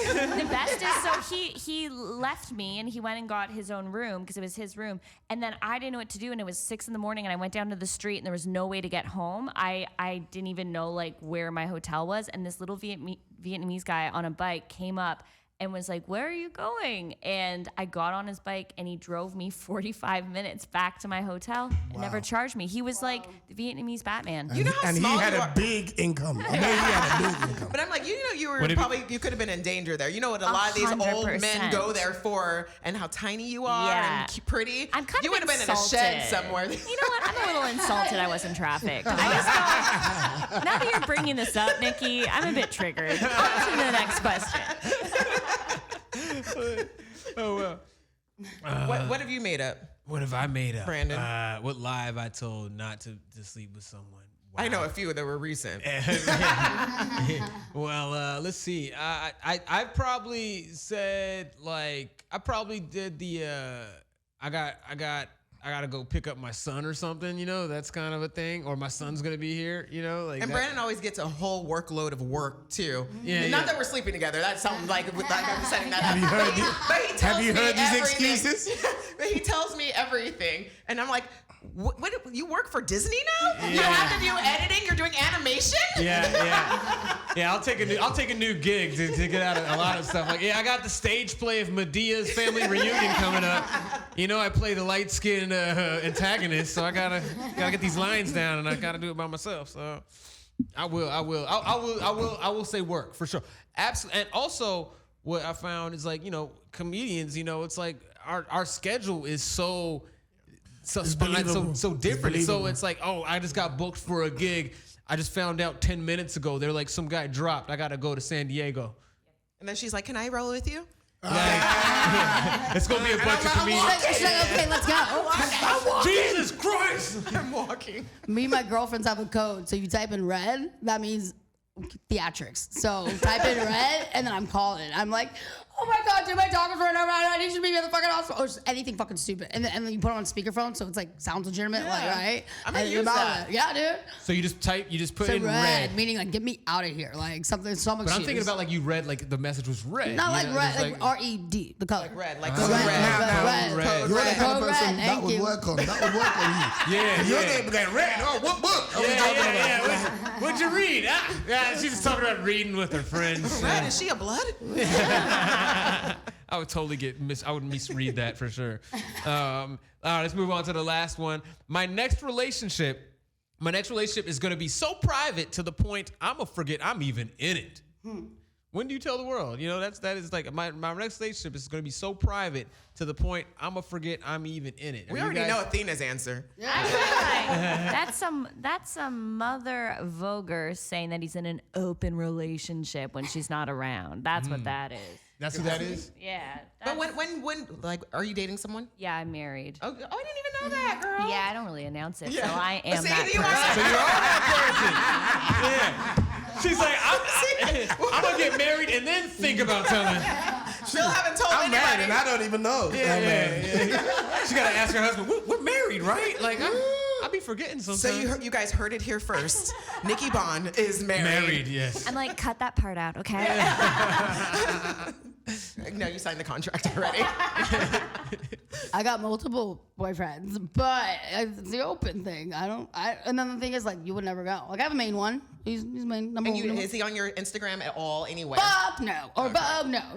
F: The best is so he left me and he went and got his own room because it was his room, and then I didn't know what to do, and it was 6 a.m. and I went down to the street and there was no way to get home. I didn't even know like where my hotel was, and this little Vietnamese guy on a bike came up and was like, "Where are you going?" And I got on his bike and he drove me 45 minutes back to my hotel and never charged me. He was like the Vietnamese Batman.
A: You know how
G: And he
A: small
G: had
A: you
G: a
A: are.
G: big income. I know he had a big income.
A: But I'm like, you know, you were
B: What if
A: probably you could have been in danger there. You know what a lot of these old
F: 100%.
A: men go there for, and how tiny you are
F: Yeah.
A: and pretty.
F: I'm kind
A: you
F: of
A: would have been in a
F: insulted.
A: shed somewhere.
F: You know what? I'm a little insulted I wasn't trafficked. I just don't. Now that you're bringing this up, Nikki, I'm a bit triggered. On to the next question.
B: Oh well.
A: What have you made up?
B: What have I made up,
A: Brandon?
B: What lie have I told not to sleep with someone? Wow.
A: I know a few that were recent.
B: Well, let's see. I probably said like I probably did the I gotta go pick up my son or something. You know, that's kind of a thing. Or my son's gonna be here. You know, like
A: And
B: that.
A: Brandon always gets a whole workload of work too.
B: Yeah,
A: Not
B: yeah.
A: that we're sleeping together. That sounds like I'm setting that up.
G: you heard
A: But he tells
G: have you
A: me
G: heard these
A: everything.
G: excuses?
A: But he tells me everything, and I'm like, what you work for Disney now? You have to do editing. You're doing animation.
B: Yeah. I'll take a new gig to get out of a lot of stuff. Like, I got the stage play of Medea's family reunion coming up. You know, I play the light skinned antagonist, so I gotta get these lines down, and I gotta do it by myself. So I will say work for sure. Absolutely. And also, what I found is like, you know, comedians, you know, it's like our schedule is so
G: believable.
B: so different.
G: It's
B: So
G: believable.
B: it's like, oh, I just got booked for a gig. I just found out 10 minutes ago. They're like, some guy dropped. I got to go to San Diego.
A: And then she's like, "Can I roll with you?"
B: It's going to be a bunch of comedians.
E: She's like, okay, let's go.
B: Jesus Christ.
A: I'm walking.
E: Me and my girlfriends have a code. So you type in red, that means theatrics. So type in red, and then I'm calling. I'm like, oh my God, dude, my dog is running around. I need you to meet me at the fucking hospital. Or just anything fucking stupid. And then you put it on speakerphone, so it's like, sounds legitimate, like, right?
A: I'm gonna
E: And
A: use
E: about
A: that.
E: it. Yeah, dude.
B: So you just put
E: So
B: in
E: red,
B: red.
E: meaning like, get me out of here. Like something, so much
B: But I'm
E: shoes.
B: thinking about like you read, like the message was red.
E: Not
B: you
E: like
B: know,
E: red,
B: it's
E: like RED, the color.
A: Like red, like
E: Red,
A: code red.
E: red.
B: Red.
G: You're the kind of
E: Code red,
G: person that
E: thank
G: would
E: you.
G: work on. That would work on you.
B: Yeah,
G: You're
B: yeah.
G: there, that red. Oh, what book? are we talking about?
B: Yeah. What'd you read? Yeah, she's just talking about reading with her friends.
A: Red, is she a blood?
B: I would totally I would misread that for sure. All right, let's move on to the last one. My next relationship is going to be so private to the point I'm going to forget I'm even in it. When do you tell the world? You know, that is like my next relationship is going to be so private to the point I'm going to forget I'm even in it.
A: We already know Athena's answer.
F: That's some mother voguer saying that he's in an open relationship when she's not around. That's what that is.
B: That's who that is?
F: Yeah.
A: But when, like, are you dating someone?
F: Yeah, I'm married.
A: Oh, I didn't even know that, girl.
F: Yeah, I don't really announce it,
A: Yeah.
F: so I am
A: See,
F: that
A: you
F: person.
A: are
B: Yeah. She's like, I'm going to get married and then think about telling.
A: Still haven't told
G: I'm
A: anybody.
G: married and I don't even know.
B: Yeah. She got to ask her husband, we're married, right? Like, I be forgetting sometimes.
A: So you guys heard it here first. NIKKI BON is married.
B: Married, yes.
F: I'm like, cut that part out, okay?
A: No, you signed the contract already.
E: I got multiple boyfriends, but it's the open thing. And then the thing is, like, you would never go. Like, I have a main one. He's main number one.
A: Is he on your Instagram at all anyway?
E: Fuck no. Or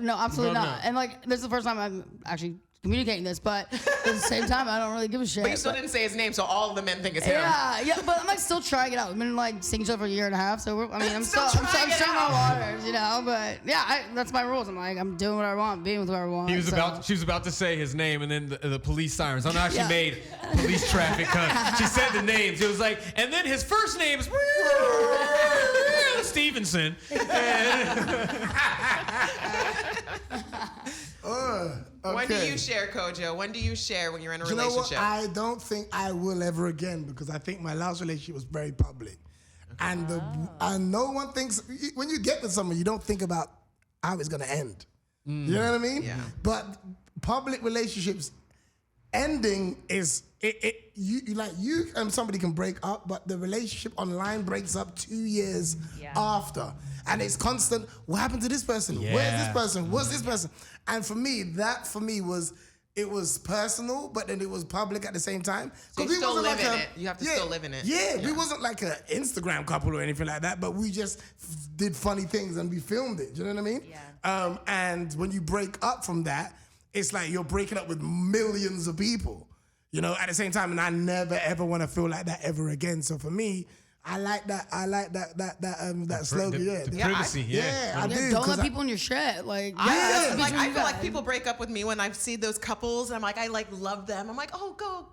E: no, absolutely not. And like, this is the first time I'm actually communicating this, but at the same time, I don't really give a shit.
A: But you still didn't say his name, so all of the men think it's him.
E: Yeah, but I'm like still trying it out. We've been like seeing each other for a year and a half, so I'm still trying my waters, you know. But yeah, that's my rules. I'm doing what I want, being with whoever I want.
B: She was about to say his name, and then the police sirens. I don't know how she made police traffic come. She said the names. It was like, and then his first name is Stevenson.
G: Okay.
A: When do you share, Kojo? When do you share when you're in a relationship?
G: You know what? I don't think I will ever again because I think my last relationship was very public. And no one thinks, when you get with someone, you don't think about how it's going to end. You know what I mean?
A: Yeah.
G: But public relationships ending is, you and somebody can break up, but the relationship online breaks up 2 years after. And it's constant, what happened to this person?
B: Yeah.
G: Where's this person? What's this person? And for me, was, it was personal, but then it was public at the same time.
A: So you still live in it. You have to still live in it.
G: Yeah, we wasn't like an Instagram couple or anything like that, but we just did funny things and we filmed it. Do you know what I mean?
F: Yeah.
G: And when you break up from that, it's like you're breaking up with millions of people, you know, at the same time. And I never ever want to feel like that ever again. So for me, I like that slogan.
B: The privacy.
G: I do.
E: Don't let people in your shit. Like,
A: I feel like people break up with me when I see those couples, and I'm like, I love them. I'm like, oh, go.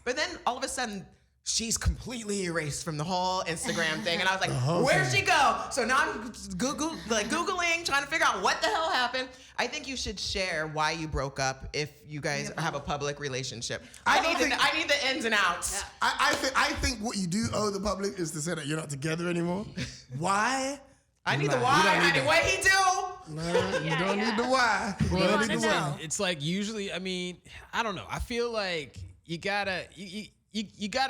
A: But then all of a sudden, she's completely erased from the whole Instagram thing, and I was like, where'd she go? So now I'm Googling, trying to figure out what the hell happened. I think you should share why you broke up if you guys have a public relationship. I need the ins and outs.
G: Yeah. I think what you do owe the public is to say that you're not together anymore. Why?
A: I need the why. What he do?
G: No, you don't need the why. You don't need the why.
B: It's like usually, I mean, I don't know. I feel like you gotta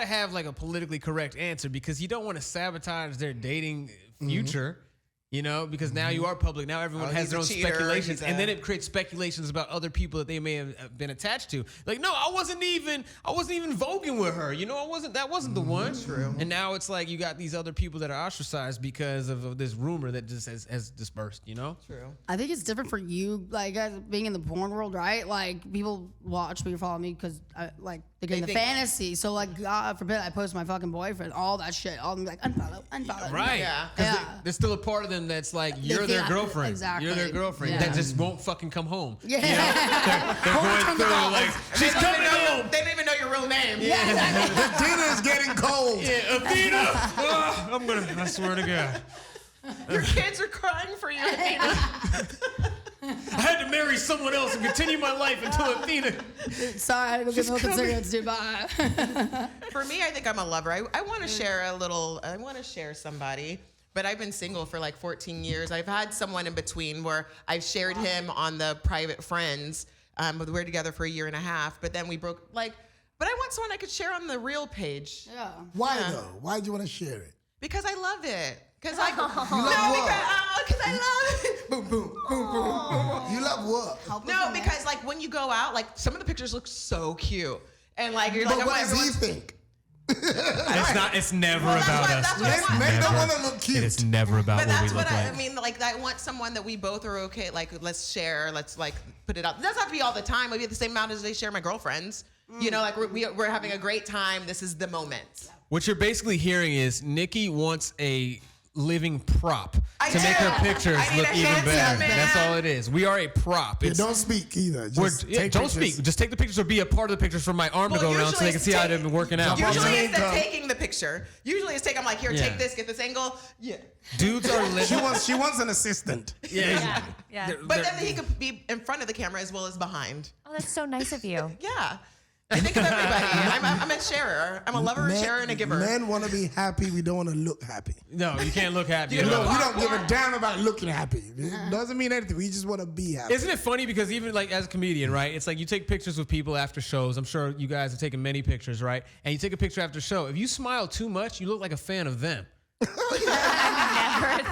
B: have like a politically correct answer because you don't want to sabotage their dating future. You know, because now you are public. Now everyone has their own speculations, and then it creates speculations about other people that they may have been attached to. Like, no, I wasn't even voguing with her. You know, that wasn't the one.
A: True.
B: And now it's like you got these other people that are ostracized because of this rumor that just has dispersed. You know.
A: True.
E: I think it's different for you, like guys being in the porn world, right? Like people watch me or follow me because they get the fantasy. So like, God forbid, I post my fucking boyfriend, all that shit. All them like unfollow.
B: Right.
A: Yeah.
B: There's still a part of them that's like you're their girlfriend.
E: Exactly.
B: You're their girlfriend that just won't fucking come home.
E: Yeah.
B: You know? They're going through like she's coming home.
A: They don't even know your real name.
E: Yeah, exactly.
G: The dinner's getting cold.
B: Yeah, Athena. I swear to God.
A: Your kids are crying for you, Athena.
B: I had to marry someone else and continue my life until Athena.
E: Sorry, I had to go get milk and cigarettes, dude. Bye.
A: For me, I think I'm a lover. I want to share I want to share somebody. But I've been single for like 14 years. I've had someone in between where I've shared him on the private friends. But we were together for a year and a half. But then we broke. But I want someone I could share on the real page.
E: Yeah.
G: Why though? Why do you want to share it?
A: Because I love it. Because
G: what?
A: because I love it.
G: Boom, boom, boom, boom, boom. You love what?
A: No, because like when you go out, like some of the pictures look so cute, and like you're like,
G: But
A: I
G: what
A: want
G: does he
A: everyone.
G: think?
B: It's never about us.
A: That's what I want.
G: Men don't want to look cute.
B: It's never about
A: But
B: what we
A: that's
B: look
A: what
B: like.
A: I mean. Like I want someone that we both are okay. Like let's share. Let's like put it out. It doesn't have to be all the time. Maybe at the same amount as they share my girlfriends. You know, like we're having a great time. This is the moment.
B: What you're basically hearing is Nikki wants a living prop to make her pictures look even better.
A: Man.
B: That's all it is. We are a prop.
G: Yeah, don't speak either. Just take
B: don't
G: pictures.
B: speak. Just take the pictures or be a part of the pictures for my arm to go around so they can see how they've been working out.
A: Usually it's the taking the picture. Usually it's I'm like, here, take this, get this angle. Yeah.
B: Dudes are living.
G: She wants an assistant.
F: Yeah.
A: But then he could be in front of the camera as well as behind.
F: Oh, that's so nice of you.
A: Yeah. I think of everybody. I'm a sharer. I'm a lover, a sharer, and a giver.
G: Men want to be happy. We don't want to look happy.
B: No, you can't look happy.
G: We don't give a damn about looking happy. It doesn't mean anything. We just want to be happy.
B: Isn't it funny because even like as a comedian, right? It's like you take pictures with people after shows. I'm sure you guys have taken many pictures, right? And you take a picture after a show. If you smile too much, you look like a fan of them.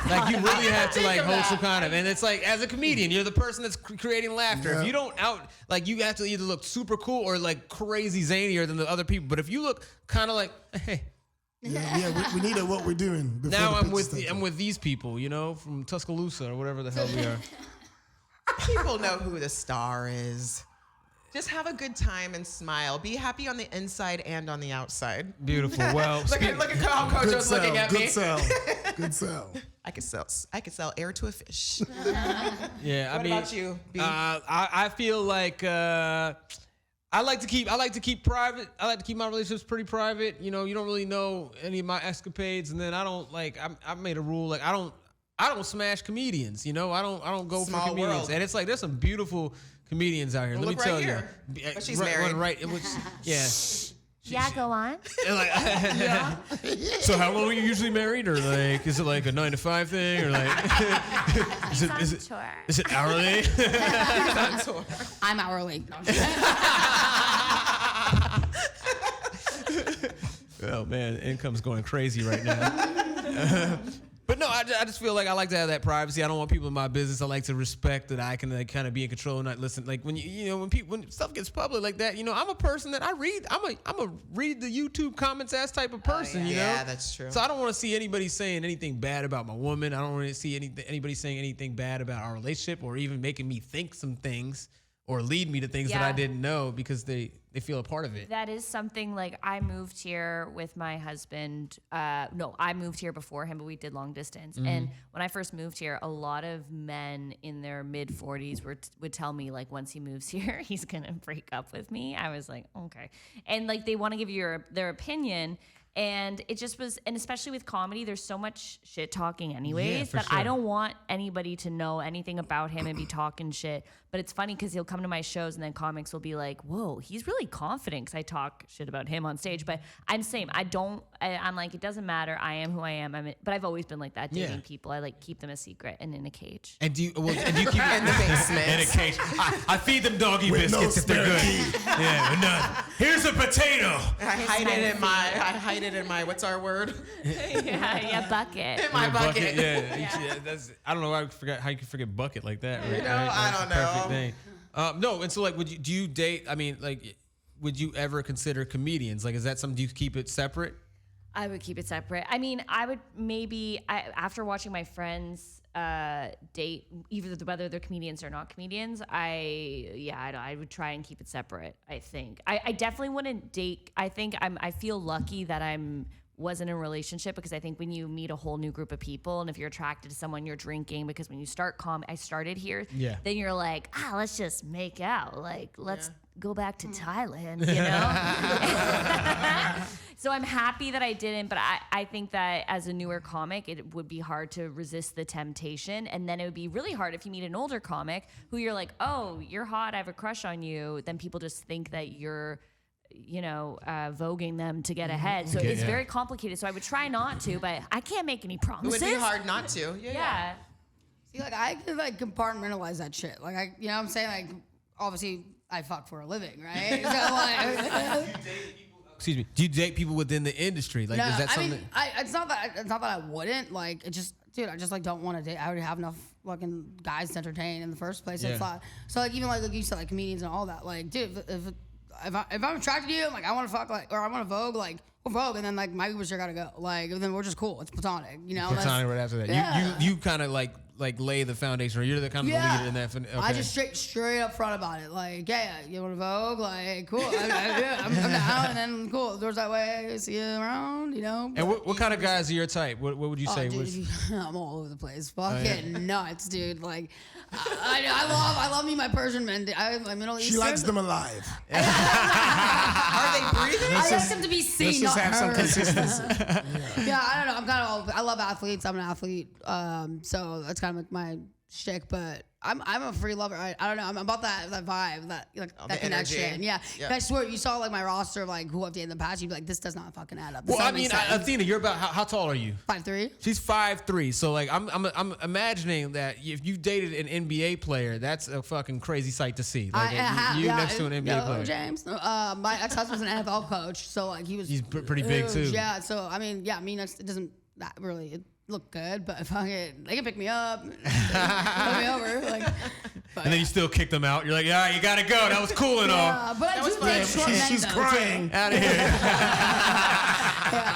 B: Like you really have to like hold some kind of, and it's like as a comedian, you're the person that's creating laughter.
G: Yeah.
B: If you don't like you have to either look super cool or like crazy zanier than the other people. But if you look kind of like, hey,
G: we need to what we're doing. before
B: now
G: the
B: I'm
G: picture
B: with
G: starts.
B: I'm with these people, you know, from Tuscaloosa or whatever the hell we are.
A: People know who the star is. Just have a good time and smile. Be happy on the inside and on the outside.
B: Beautiful. Well,
A: look at how Kojo's looking at me.
G: Good sell. Good sell.
A: I could sell air to a fish.
B: yeah.
A: What
B: I mean,
A: about you, B?
B: I feel like I like to keep private. I like to keep my relationships pretty private. You know, you don't really know any of my escapades, and then I don't like. I made a rule like I don't smash comedians. You know, I don't go
A: Small
B: for comedians,
A: world.
B: and it's like there's some beautiful comedians out here.
A: Well,
B: Let me
A: look
B: tell
A: right
B: you.
A: here. But she's married.
B: Right. Yeah.
F: Yeah, go on.
B: And like, so how long are you usually married, or like, is it like a 9 to 5 thing, or like, is it hourly?
E: I'm hourly.
B: Oh man, income's going crazy right now. But no, I just feel like I like to have that privacy. I don't want people in my business. I like to respect that I can like kind of be in control and not listen. Like when when stuff gets public like that, you know, I'm a person that I read. I'm a read the YouTube comments ass type of person. You know,
A: Yeah, that's true.
B: So I don't want to see anybody saying anything bad about my woman. I don't want to see anybody saying anything bad about our relationship or even making me think some things or lead me to things that I didn't know because they feel a part of it.
F: That is something like I moved here with my husband. No, I moved here before him, but we did long distance. And when I first moved here, a lot of men in their mid 40s would tell me like once he moves here, he's gonna break up with me. I was like, okay. And like they want to give you their opinion. And it just was, and especially with comedy, there's so much shit talking anyways that I don't want anybody to know anything about him and be talking shit. But it's funny because he'll come to my shows and then comics will be like, whoa, he's really confident because I talk shit about him on stage. But I'm the same. I'm like, it doesn't matter. I am who I am. But I've always been like that, dating people. I like keep them a secret and in a cage.
B: And do you keep it
A: In the basement.
B: in a cage? I feed them doggy
G: With
B: biscuits
G: no
B: if they're
G: spare
B: good. Yeah, with none. Here's a potato.
A: I hide it in my what's our word?
F: yeah, bucket.
A: In my bucket.
B: Yeah. I don't know. I forgot how you can forget bucket like that. Right?
A: You know, I
B: That's
A: don't
B: the perfect
A: know.
B: thing. No, and so like, do you date? I mean, like, would you ever consider comedians? Like, is that something? Do you keep it separate?
F: I would keep it separate. I mean, I would maybe after watching my friends date, either whether they're comedians or not comedians, I would try and keep it separate. I think I definitely wouldn't date. I think I feel lucky that wasn't in a relationship because I think when you meet a whole new group of people and if you're attracted to someone, you're drinking because when you start I started here, then you're like, let's just make out, like let's go back to Thailand, you know. So I'm happy that I didn't, but I think that as a newer comic, it would be hard to resist the temptation, and then it would be really hard if you meet an older comic who you're like, oh, you're hot, I have a crush on you. Then people just think that you're voguing them to get ahead. So it's very complicated. So I would try not to, but I can't make any
A: It
F: promises.
A: would be hard not to. Yeah.
E: See, like I could like compartmentalize that shit. Like you know what I'm saying? Like obviously I fuck for a living, right? So like,
B: Excuse me. Do you date people within the industry? Like, is that
E: I
B: something?
E: mean, it's not that I wouldn't. Like, it just, dude, I just like don't want to date. I already have enough fucking guys to entertain in the first place. It's not, so like even like you said, like comedians and all that. Like, dude, if I'm attracted to you, like I want to fuck, like, or I want to Vogue, like we'll Vogue, and then like my Uber sure gotta go. Like, and then we're just cool. It's platonic, you know.
B: Platonic right after that.
E: Yeah.
B: You kind of like lay the foundation, or you're the kind of the leader in that. Okay.
E: I just straight up front about it. Like, you want to Vogue? Like, cool. I'm down, and then cool. Doors that way. See you around, you know.
B: And what kind of guys are your type? What would you say?
E: Dude, I'm all over the place. Fucking nuts, dude. Like, I love me my Persian men. I'm Middle Eastern.
G: She likes them alive.
A: Are they breathing?
E: I like them to be seen,
G: Let's just
E: not
G: have some
E: heard.
G: consistency.
E: Yeah, I don't know. I'm kind of. I love athletes. I'm an athlete. So that's kind of like my shtick. But I'm a free lover. I don't know. I'm about that vibe, that
A: the
E: connection.
A: energy.
E: Yeah.
A: Yep.
E: I swear, you saw like my roster of like who I've dated in the past. You'd be like, this does not fucking add up.
B: Well, I mean, Athena, you're about how tall are you?
E: 5'3".
B: She's 5'3". So like, I'm imagining that if you dated an NBA player, that's a fucking crazy sight to see. Like you next to an NBA player.
E: James. My ex-husband's an NFL coach, so like he's
B: pretty big too.
E: Yeah. So I mean, me next. It doesn't that really look good, but fucking, they can pick me up, put me over, like. But,
B: And then you still kick them out. You're like, yeah, you gotta go. That was cool and all.
E: yeah, but I do take short men.
G: She's crying.
B: Out of here.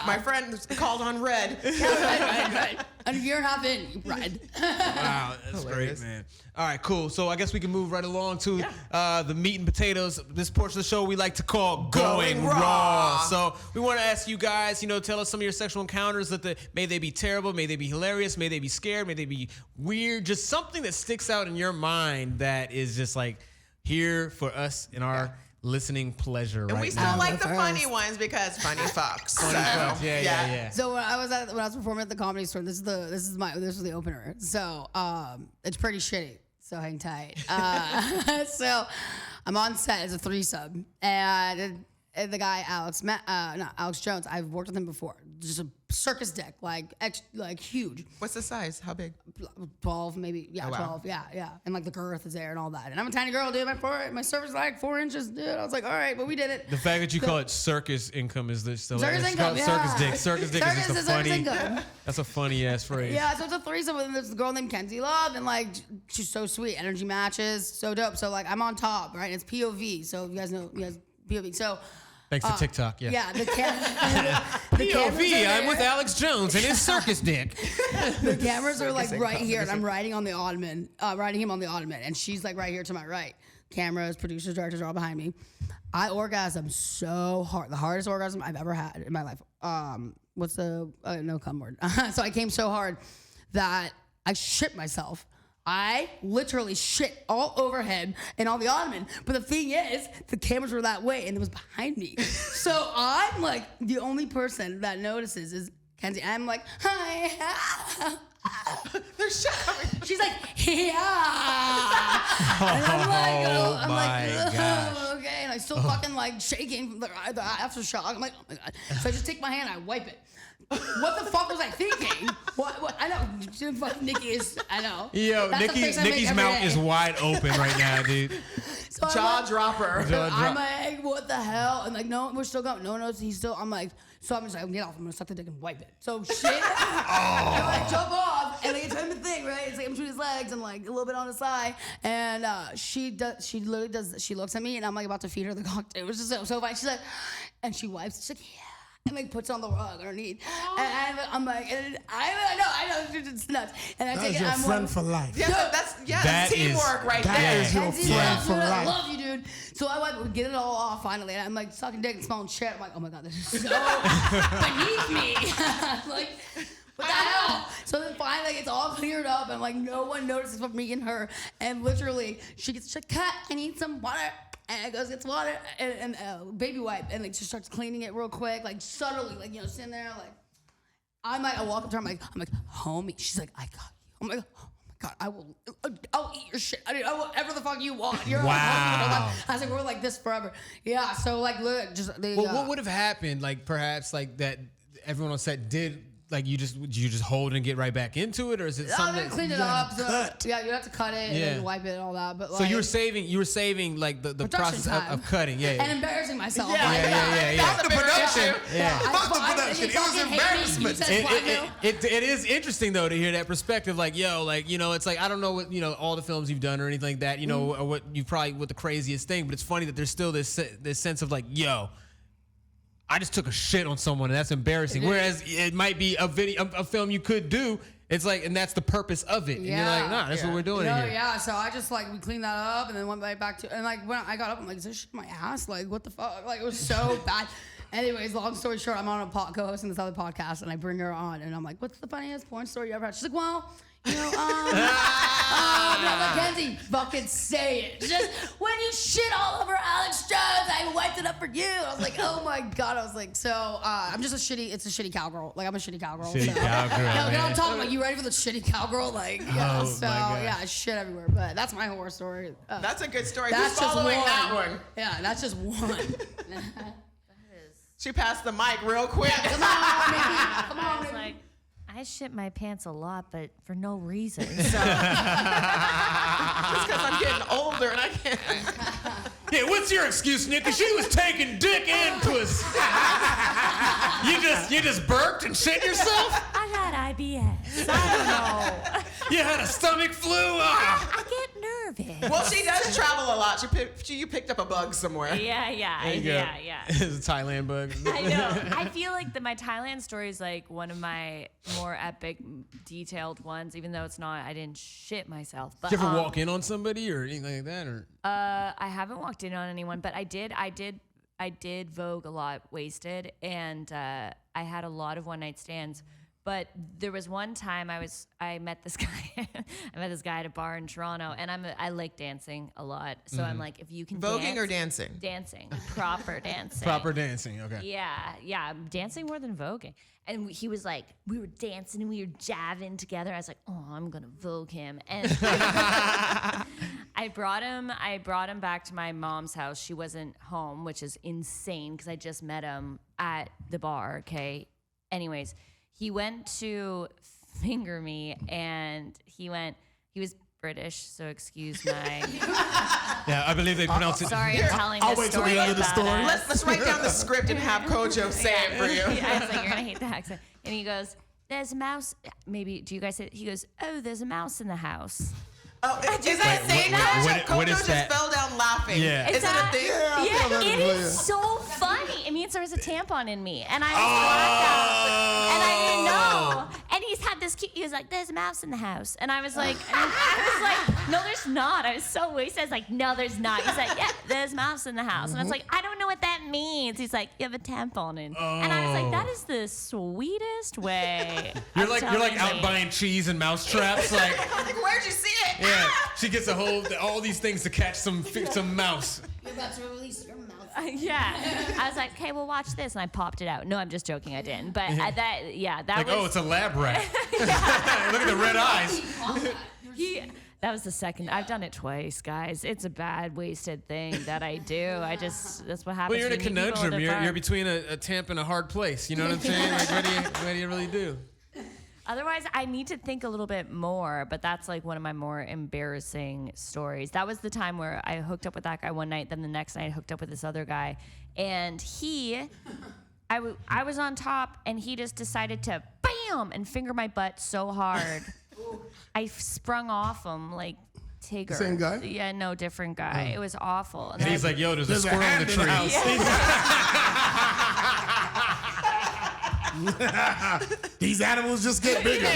A: My friend called on red.
E: Right. And a year and a half in, red.
B: Wow, that's great, man. All right, cool. So I guess we can move right along to the meat and potatoes. This portion of the show we like to call Going Raw. So we want to ask you guys, tell us some of your sexual encounters. May they be terrible, may they be hilarious, may they be scared, may they be weird. Just something that sticks out in your mind that is just like here for us in our listening pleasure
A: And
B: right
A: we still
B: now.
A: like the funny ones because funny fucks. So,
B: Yeah.
E: So when I was performing at the Comedy Store, this was the opener. So it's pretty shitty. So hang tight. So I'm on set as a threesome, and the guy Alex Jones. I've worked with him before. Just a circus dick, like huge.
A: What's the size? How big?
E: 12 maybe. Yeah,
A: Oh, wow.
E: 12. Yeah. And like the girth is there and all that. And I'm a tiny girl, dude. My surface is like 4 inches, dude. I was like, all right, but we did it.
B: The fact that you call it circus income is this still
E: Circus income,
B: Circus dick.
E: yeah.
B: Circus dick is just a
E: Circus
B: funny.
E: income.
B: That's a funny ass phrase.
E: Yeah, so it's a threesome with this girl named Kenzie Love, and like she's so sweet, energy matches, so dope. So like I'm on top, right? And it's POV, so if you guys know, POV. So
B: Thanks to TikTok. Yeah.
E: yeah, the cameras
B: POV.
E: are
B: I'm with Alex Jones and his circus dick.
E: the cameras are like right here, and I'm riding on the ottoman, riding him on the ottoman, and she's like right here to my right. Cameras, producers, directors are all behind me. I orgasm so hard, the hardest orgasm I've ever had in my life. What's the no cum word? So I came so hard that I shit myself. I literally shit all over him and on the ottoman. But the thing is, the cameras were that way and it was behind me. So I'm like, the only person that notices is Kenzie. I'm like, hi.
A: There's shit coming.
E: She's like, yeah. And I'm like,
B: Oh my gosh.
E: okay. And I still fucking like shaking from the aftershock. I'm like, oh my God. So I just take my hand, I wipe it. What the fuck was I thinking? What? I know. Fucking Niki is. I know.
B: Yo,
E: That's the face I make
B: Nikki's
E: every
B: mouth
E: day.
B: is wide open right now, dude.
E: So I'm
A: Jaw
E: like-
A: dropper.
E: I'm like, what the hell? And like, no, we're still going. No one knows he's still. I'm like, so I'm just like, get off. I'm gonna suck the dick and wipe it. So shit. And I jump off, and like it's him the thing, right? It's like I'm between his legs and like a little bit on his side. And she literally does. She looks at me, and I'm like about to feed her the cocktail. It was just so funny. She's like, and she wipes. She's like, yeah. And like puts it on the rug underneath, and I'm like, and I know, it's nuts. And I
G: That
E: take
G: is
E: it.
G: your
E: I'm
G: friend
E: like,
G: for life.
A: Yeah, that's
B: That
A: teamwork right
G: that
A: there.
G: is your
E: Kenzie,
G: friend for
E: I
G: life.
E: love you, dude. So I like get it all off finally, and I'm like sucking dick and smelling shit. I'm like, oh my God, this is so beneath me. Like, what the hell? So then finally it's all cleared up, and like no one notices but me and her. And literally, she's like, cut, I need some water. And goes, gets water and baby wipe, and like just starts cleaning it real quick, like subtly, like sitting there, like I walk up to her, I'm like, homie. She's like, I got you. I'm like, oh my God, I'll eat your shit. I mean, whatever the fuck you want. You're
B: Wow.
E: I was like, we're like this forever. Yeah. So like, look, just they.
B: Well, what would have happened? Like perhaps like that everyone on set did. Like you just hold it and get right back into it, or is it
E: I'm
B: something?
E: gonna clean it up. So, yeah, you have to cut it and then wipe it and all that. But like,
B: So you were saving like the process
E: time.
B: of cutting, yeah.
E: and embarrassing myself.
A: Yeah,
E: Like,
B: yeah.
A: Fuck the production.
B: Yeah.
A: Fuck the
E: I-
A: production.
E: he
A: It was
E: fucking hate me. He
A: embarrassment.
E: says, "Why, no?"
B: It is interesting though to hear that perspective. Like, yo, like it's like I don't know what all the films you've done or anything like that. Or what you probably what the craziest thing, but it's funny that there's still this sense of like, yo, I just took a shit on someone and that's embarrassing. Whereas it might be a film you could do. It's like, and that's the purpose of it. And you're like, nah, that's what we're doing here.
E: Yeah, so I just like, we cleaned that up and then went right back to, and like when I got up, I'm like, is this shit in my ass? Like, what the fuck? Like, it was so bad. Anyways, long story short, I'm on a co-hosting this other podcast and I bring her on and I'm like, what's the funniest porn story you ever had? She's like, well, Kenzie, fucking say it. Just when you shit all over Alex Jones, I wiped it up for you. I was like, oh my God. I was like, so I'm just it's a shitty cowgirl. Like, I'm a shitty cowgirl.
B: Shitty cowgirl,
E: Yeah,
B: man.
E: I'm talking like, you ready for the shitty cowgirl? Like, yeah,
B: Oh,
E: so
B: my God.
E: yeah, shit everywhere. But that's my horror story.
A: That's a good story.
E: That's
A: Who's
E: just
A: following
E: one.
A: that one?
E: Yeah, that's just one.
A: She passed the mic real quick.
E: Come on, Niki. Come on,
F: It's
E: Niki.
F: like, I shit my pants a lot, but for no reason. So
A: Just because I'm getting older and I can't.
B: Yeah, what's your excuse, Nick? 'Cause she was taking dick and puss. You just burped and shit yourself?
F: I got IBS. I don't know.
B: You had a stomach flu? Ah.
F: I get nervous.
A: Well, she does travel a lot. You picked up a bug somewhere.
F: Yeah.
B: It's a Thailand bug.
F: I know. I feel like my Thailand story is like one of my more epic, detailed ones. Even though it's not, I didn't shit myself. But,
B: Did you ever walk in on somebody or anything like that? Or
F: I haven't walked in on anyone, but I did Vogue a lot wasted, and I had a lot of one night stands. But there was one time I met this guy. I met this guy at a bar in Toronto, and I like dancing a lot. So I'm like, if you can
A: Voguing
F: dance,
A: or dancing?
F: Dancing, proper dancing.
B: proper dancing, okay.
F: Yeah, dancing more than voguing. And he was like, we were dancing and we were jabbing together. I was like, oh, I'm gonna vogue him. And I brought him back to my mom's house. She wasn't home, which is insane because I just met him at the bar. Okay. Anyways, he went to finger me, and he was British, so excuse my.
B: Yeah, I believe they pronounce it.
F: Sorry, I'm telling
G: I'll
F: this
G: wait till
F: story
G: the end of the
F: about
G: story.
F: us.
A: Let's write down the script and have Kojo say it for you.
F: I was like, you're gonna hate the accent. And he goes, "There's a mouse." Maybe do you guys say? He goes, "Oh, there's a mouse in the house."
A: Oh, is that saying that?
B: what
A: Kojo
B: is
A: just
B: that?
A: fell down laughing.
B: Yeah.
A: Is it a thing?
G: Yeah,
F: Yeah, it is so funny. It means there was a tampon in me, and I was blacked out, and I didn't know. And he's had this cute. He was like, "There's a mouse in the house," and I was like, "No, there's not." I was so wasted. I was like, "No, there's not." He's like, "Yeah, there's a mouse in the house," and I was like, "I don't know what that means." He's like, "You have a tampon in," and I was like, "That is the sweetest way."
B: You're
F: of
B: like
F: telling
B: out
F: me.
B: buying cheese and mouse traps, like.
A: Where'd you see it?
B: Yeah, she gets all these things to catch some mouse.
E: You're about to release your mouth.
F: Yeah, I was like, "Okay, well, watch this," and I popped it out. No, I'm just joking. I didn't, but that
B: Like,
F: was.
B: oh, it's a lab rat. Look at the red eyes.
F: That was the second. I've done it twice, guys. It's a bad, wasted thing that I do. That's what happens.
B: Well, you're in a
F: when you meet people
B: conundrum.
F: at a
B: You're
F: bar.
B: between a temp and a hard place. You know what I'm saying? Like, what do you really do?
F: Otherwise, I need to think a little bit more, but that's like one of my more embarrassing stories. That was the time where I hooked up with that guy one night, then the next night I hooked up with this other guy, and I was on top, and he just decided to bam and finger my butt so hard. I sprung off him like Tigger.
G: Same guy?
F: Yeah, no, different guy. It was awful.
B: And he's like, yo, there's a
G: There's a
B: squirrel in the
G: hand in
B: tree.
G: the These animals just get bigger.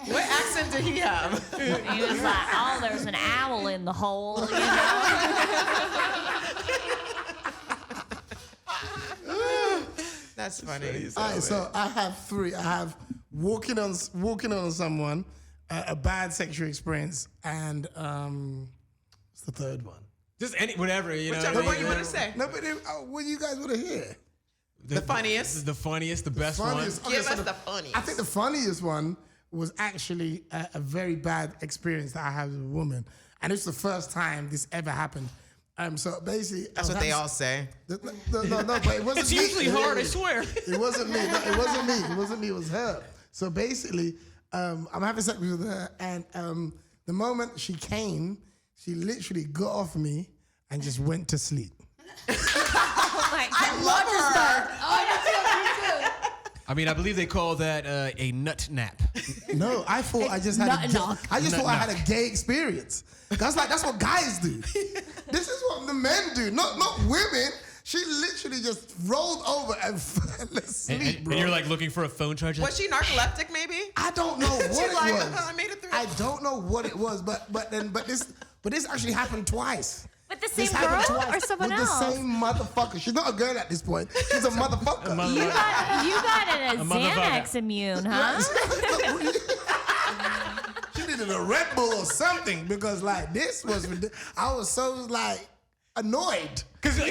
A: What accent did he have?
F: He was like, oh, there's an owl in the hole, you know?
A: That's funny.
G: All right, so I have three. I have walking on someone, a bad sexual experience, and what's the third one?
B: Just whatever, you know.
A: Whichever one you want to say.
G: No, but what do you guys want to hear?
A: The funniest.
B: The funniest, the best
G: Funniest.
B: one.
A: Give
G: so
A: us the funniest.
G: I think the funniest one was actually a very bad experience that I had with a woman, and it's the first time this ever happened. So basically,
A: That's what they all say.
G: No, but it wasn't.
B: It's
G: me.
B: usually hard, I swear.
G: It wasn't me. No, it wasn't me. It wasn't me. It was her. So basically, I'm having sex with her, and the moment she came, she literally got off me and just went to sleep.
A: I love her.
B: I mean, I believe they call that a nut nap.
G: No, I thought I just had
E: Nut knock.
G: I thought I had a gay experience. That's what guys do. This is what the men do, not women. She literally just rolled over and fell asleep, bro.
B: And you're like looking for a phone charger.
A: Was she narcoleptic? Maybe.
G: I don't know what
A: She
G: it
A: like,
G: was.
A: I made it through.
G: I don't know what it was, but this actually happened twice.
F: With the same
G: This happened
F: girl
G: twice
F: or someone
G: with
F: else?
G: the same motherfucker. She's not a girl at this point. She's a motherfucker.
F: You got a
B: motherfucker.
F: Xanax immune, huh?
G: She needed a Red Bull or something because like this was I was so like annoyed.
B: Because
G: I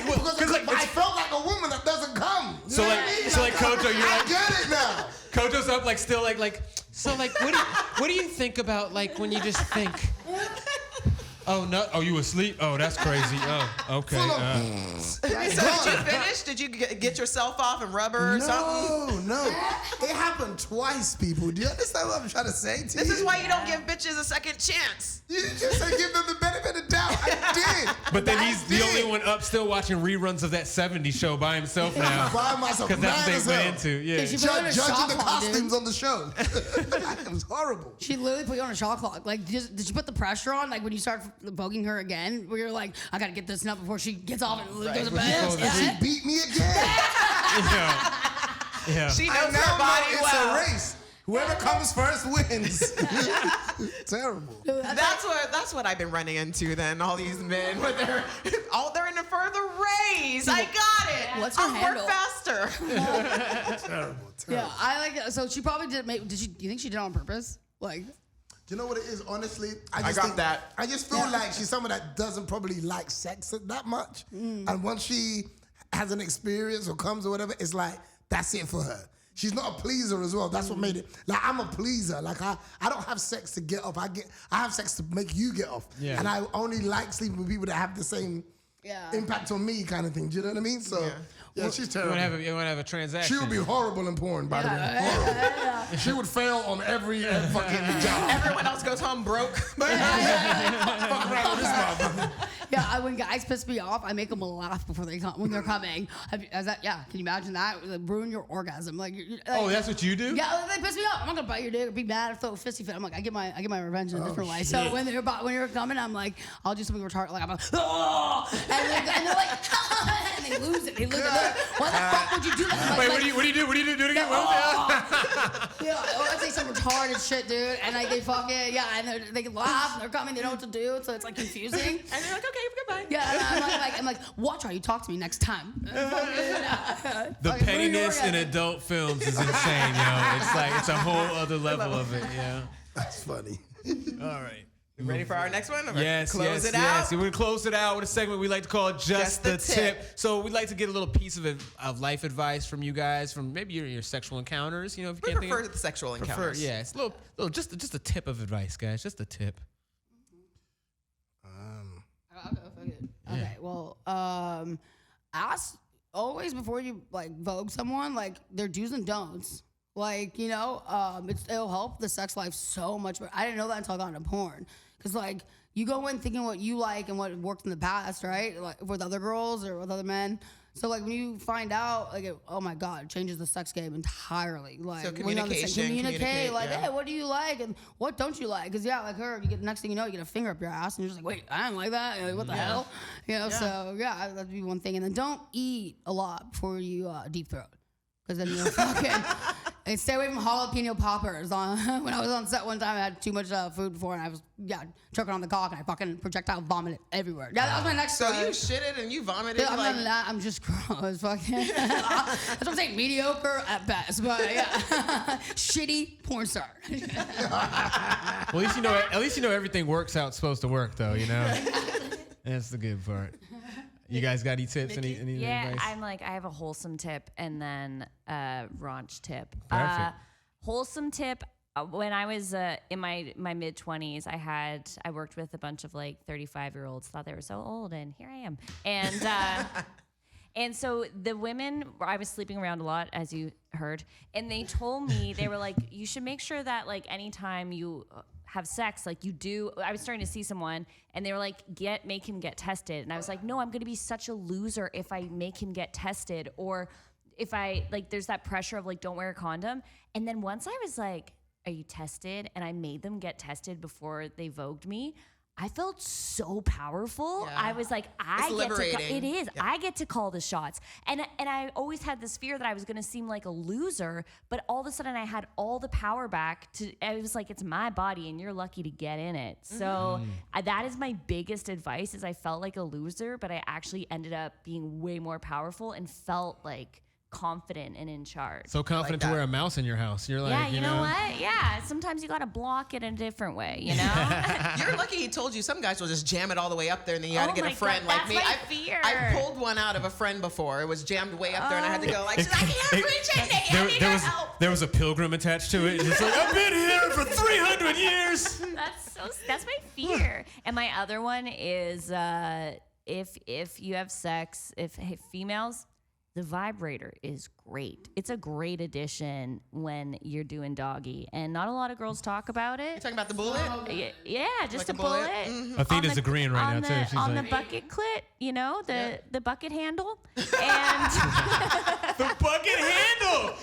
G: felt like a woman that doesn't come. You
B: So
G: know
B: like-
G: what I mean?
B: so like Kojo, you're
G: I
B: like-
G: get it now.
B: Kojo's up, like still like. So like, what do you think about like when you just think Oh no! Oh, you asleep? Oh, that's crazy. Oh, okay.
A: So did you finish? Did you get yourself off and rub her or something?
G: No. It happened twice, people. Do you understand what I'm trying to say to you?
A: This is why you don't give bitches a second chance.
G: You just said give them the benefit of the doubt. I did.
B: But then he's the only one up still watching reruns of that '70s show by himself now.
G: By myself.
B: Because that's what
G: mad as
B: they
G: hell.
B: went into. Yeah.
E: She put you on a shot
G: Judging the
E: clock, dude.
G: costumes on the show. It was horrible.
E: She literally put you on a shot clock. Like, did she put the pressure on? Like when you start voguing her again, where you're like, I gotta get this nut before she gets off and goes to bed.
G: Yes, and she beat me again.
B: Yeah.
A: She
G: I
A: knows
G: now
A: her body
G: know it's
A: well.
G: a race. Whoever comes first wins. Terrible.
A: That's what I've been running into then. All these men with they're in it for the race. I got it.
E: What's her
A: I'll
E: handle?
A: work faster.
G: Terrible.
E: Yeah, I like that. So she probably did. Do you think she did it on purpose? Like,
G: Do you know what it is? Honestly,
A: I
G: just
A: got
G: think,
A: that.
G: I just feel like she's someone that doesn't probably like sex that much, and once she has an experience or comes or whatever, it's like that's it for her. She's not a pleaser as well. That's what made it. Like I'm a pleaser. Like I don't have sex to get off. I have sex to make you get off.
B: Yeah.
G: And I only like sleeping with people that have the same impact on me, kind of thing. Do you know what I mean? So yeah, she's
B: You
G: terrible.
B: want to have a transaction?
G: She would be horrible in porn, by the way. Horrible. She would fail on every fucking job.
A: Everyone else goes home broke.
G: Fuck around with this motherfucker.
E: yeah, when guys piss me off, I make them laugh before they come when they're coming. Can you imagine that? Like, ruin your orgasm. Like,
B: Oh, that's what you do?
E: Yeah, they piss me off. I'm not gonna bite your dick or be mad or throw a fisty fit. I'm like, I get my revenge in a different way. So when you're coming, I'm like, I'll do something retarded. Like I'm like, oh! and they're like, and they lose it. They lose it. Why the fuck would you do that?
B: Wait, what do you do? What do you do? Do it again.
E: Yeah, I say some retarded shit, dude, and like they fucking and they laugh and they're coming, they know what to do, so it's like confusing.
A: And they're like, okay, goodbye.
E: Yeah, and I'm like, watch how you talk to me next time.
B: The pettiness in adult films is insane, yo. It's a whole other level of it, yeah.
G: That's funny.
B: All right.
A: Ready for our next one?
B: Yes,
A: Close it out.
B: yes. We're gonna close it out with a segment we like to call Just the Tip. So we'd like to get a little piece of life advice from you guys, from maybe your sexual encounters. You know, if you
A: We
B: can't
A: prefer the sexual encounters.
B: yeah, it's a little just a tip of advice, guys. Just a tip.
E: Okay, well, ask always before you like vogue someone like their do's and don'ts. Like, you know, it'll help the sex life so much. But I didn't know that until I got into porn. Because, like, you go in thinking what you like and what worked in the past, right? Like, with other girls or with other men. So, like, when you find out, like, oh, my God, it changes the sex game entirely. Like,
A: So
E: when you're on the same-
A: communicate,
E: communicate. Like,
A: yeah.
E: hey, what do you like? And what don't you like? Because, yeah, like her, you get next thing you know, you get a finger up your ass. And you're just like, wait, I don't like that. Like, what the hell? You know, so, yeah, that'd be one thing. And then don't eat a lot before you deep throat. Because then you're fucking... And stay away from jalapeno poppers. When I was on set one time, I had too much food before, and I was choking on the cock, and I fucking projectile vomited everywhere. Yeah, that was my next.
A: So you shitted and you vomited.
E: Yeah, I'm
A: like,
E: not that. I'm just gross. Fucking. That's what I'm saying. Mediocre at best, but yeah, shitty porn star.
B: Well, at least you know everything works how it's supposed to work, though. You know, that's the good part. You guys got any tips? Any
F: Yeah,
B: advice?
F: I'm like, I have a wholesome tip and then a raunch tip.
B: Perfect.
F: Wholesome tip. When I was in my mid 20s, I worked with a bunch of like 35-year-olds. Thought they were so old, and here I am. And and so the women, I was sleeping around a lot, as you heard, and they told me, they were like, you should make sure that like anytime you have sex, like you do. I was starting to see someone, and they were like, make him get tested. And I was like, no, I'm gonna be such a loser if I make him get tested, or if I like, there's that pressure of like, don't wear a condom. And then once I was like, are you tested? And I made them get tested before they vogued me. I felt so powerful.
A: Yeah.
F: I was like,
A: liberating.
F: it is.
A: Yeah.
F: I get to call the shots. And I always had this fear that I was going to seem like a loser, but all of a sudden I had all the power back I was like, it's my body and you're lucky to get in it. So that is my biggest advice, is I felt like a loser, but I actually ended up being way more powerful and felt like confident and in charge.
B: So confident
A: Like
B: to wear
A: that.
B: a mouse in your house. You're like,
F: Yeah, you know what? Yeah, sometimes you gotta block it in a different way, you know?
A: You're lucky he told you some guys will just jam it all the way up there and then you gotta
F: Oh
A: get
F: my
A: a friend
F: God,
A: like me.
F: that's my fear.
A: I pulled one out of a friend before. It was jammed way up there and I had to go like, I can't reach it, Nikki. I need help.
B: There was a pilgrim attached to it. It's like, I've been here for 300 years.
F: That's my fear. And my other one is if you have sex, if females, the vibrator is great. It's a great addition when you're doing doggy, and not a lot of girls talk about it.
A: You talking about the bullet?
F: Yeah, just
A: Like
F: a
A: a bullet?
F: bullet.
A: Mhm.
B: Athena's agreeing right now, too. She's
F: on
B: like,
F: the bucket clit, you know, the bucket handle. And
B: the bucket handle.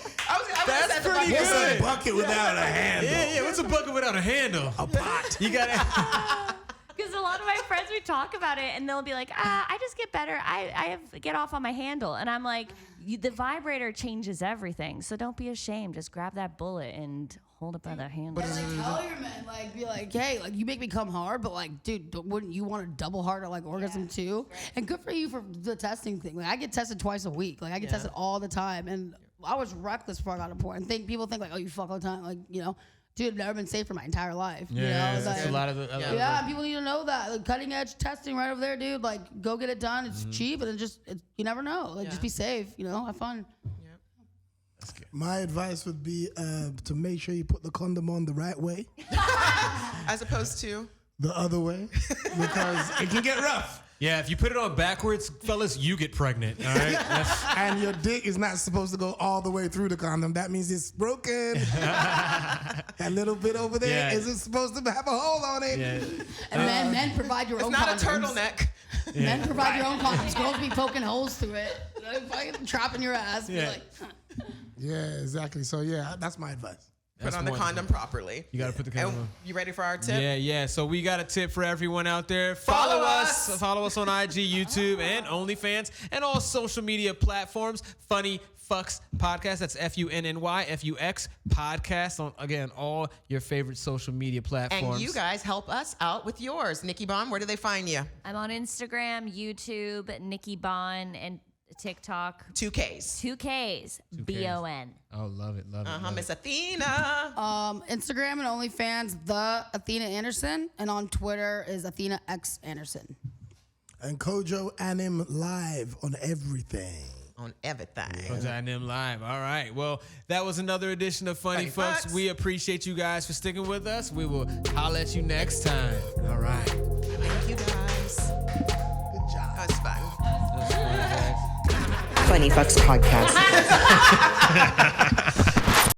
B: That's pretty
G: What's a
B: good.
G: bucket without a handle?
B: Yeah. What's a bucket without a handle?
G: A pot.
B: You got it.
F: because a lot of my friends, we talk about it, and they'll be like, I just get better. I get off on my handle. And I'm like, the vibrator changes everything. So don't be ashamed. Just grab that bullet and hold it by the handle.
E: Like, tell your man, like, be like, hey, like, you make me come hard, but like, dude, wouldn't you want a double hard like orgasm too? And good for you for the testing thing. Like, I get tested twice a week. Like, I get tested all the time, and I was reckless before I got a porn. And people think like, oh, you fuck all the time, like, you know. Dude, I've never been safe for my entire life.
B: Yeah,
E: you know? It's
B: that's
E: like,
B: a lot of the.
E: yeah, people need to know that. Like, cutting edge testing right over there, dude. Like, go get it done. It's cheap, and you never know. Like, just be safe. You know, have fun.
G: My advice would be to make sure you put the condom on the right way,
A: As opposed to
G: the other way, because it can get rough.
B: Yeah, if you put it on backwards, fellas, you get pregnant. All right.
G: And your dick is not supposed to go all the way through the condom. That means it's broken. That little bit over there isn't supposed to have a hole on it.
B: Yeah.
E: And men provide your own
A: not
E: condoms.
A: a turtleneck.
E: Men provide your own condoms. Girls be poking holes through it. Like, fucking trapping your ass. Be
B: Yeah.
E: like,
G: Yeah, exactly. So yeah, that's my advice.
A: Put on the
B: wonderful.
A: condom properly.
B: You got to put the condom
A: And
B: on.
A: you ready for our tip?
B: Yeah. So we got a tip for everyone out there.
A: Follow us.
B: Follow us on IG, YouTube, and OnlyFans, and all social media platforms. Funny FUX Podcast. That's FUNNY, FUX Podcast on, again, all your favorite social media platforms.
A: And you guys help us out with yours. Nikki Bon, where do they find you?
F: I'm on Instagram, YouTube, NIKKI BON, and TikTok.
A: 2Ks.
F: 2Ks. BON.
B: Oh, love it. Love
A: Miss
B: it.
A: Athena.
E: Instagram and OnlyFans, the Athena Anderson, and on Twitter is Athena X Anderson.
G: And KOJO Anim live on everything.
A: On everything.
B: KOJO Anim live. All right. Well, that was another edition of Funny
A: Funny
B: FUX.
A: Fucks.
B: We appreciate you guys for sticking with us. We will holler at you next time. All right.
A: Thank you guys.
G: Good job.
A: That was fun.
I: Funny FUX Podcast.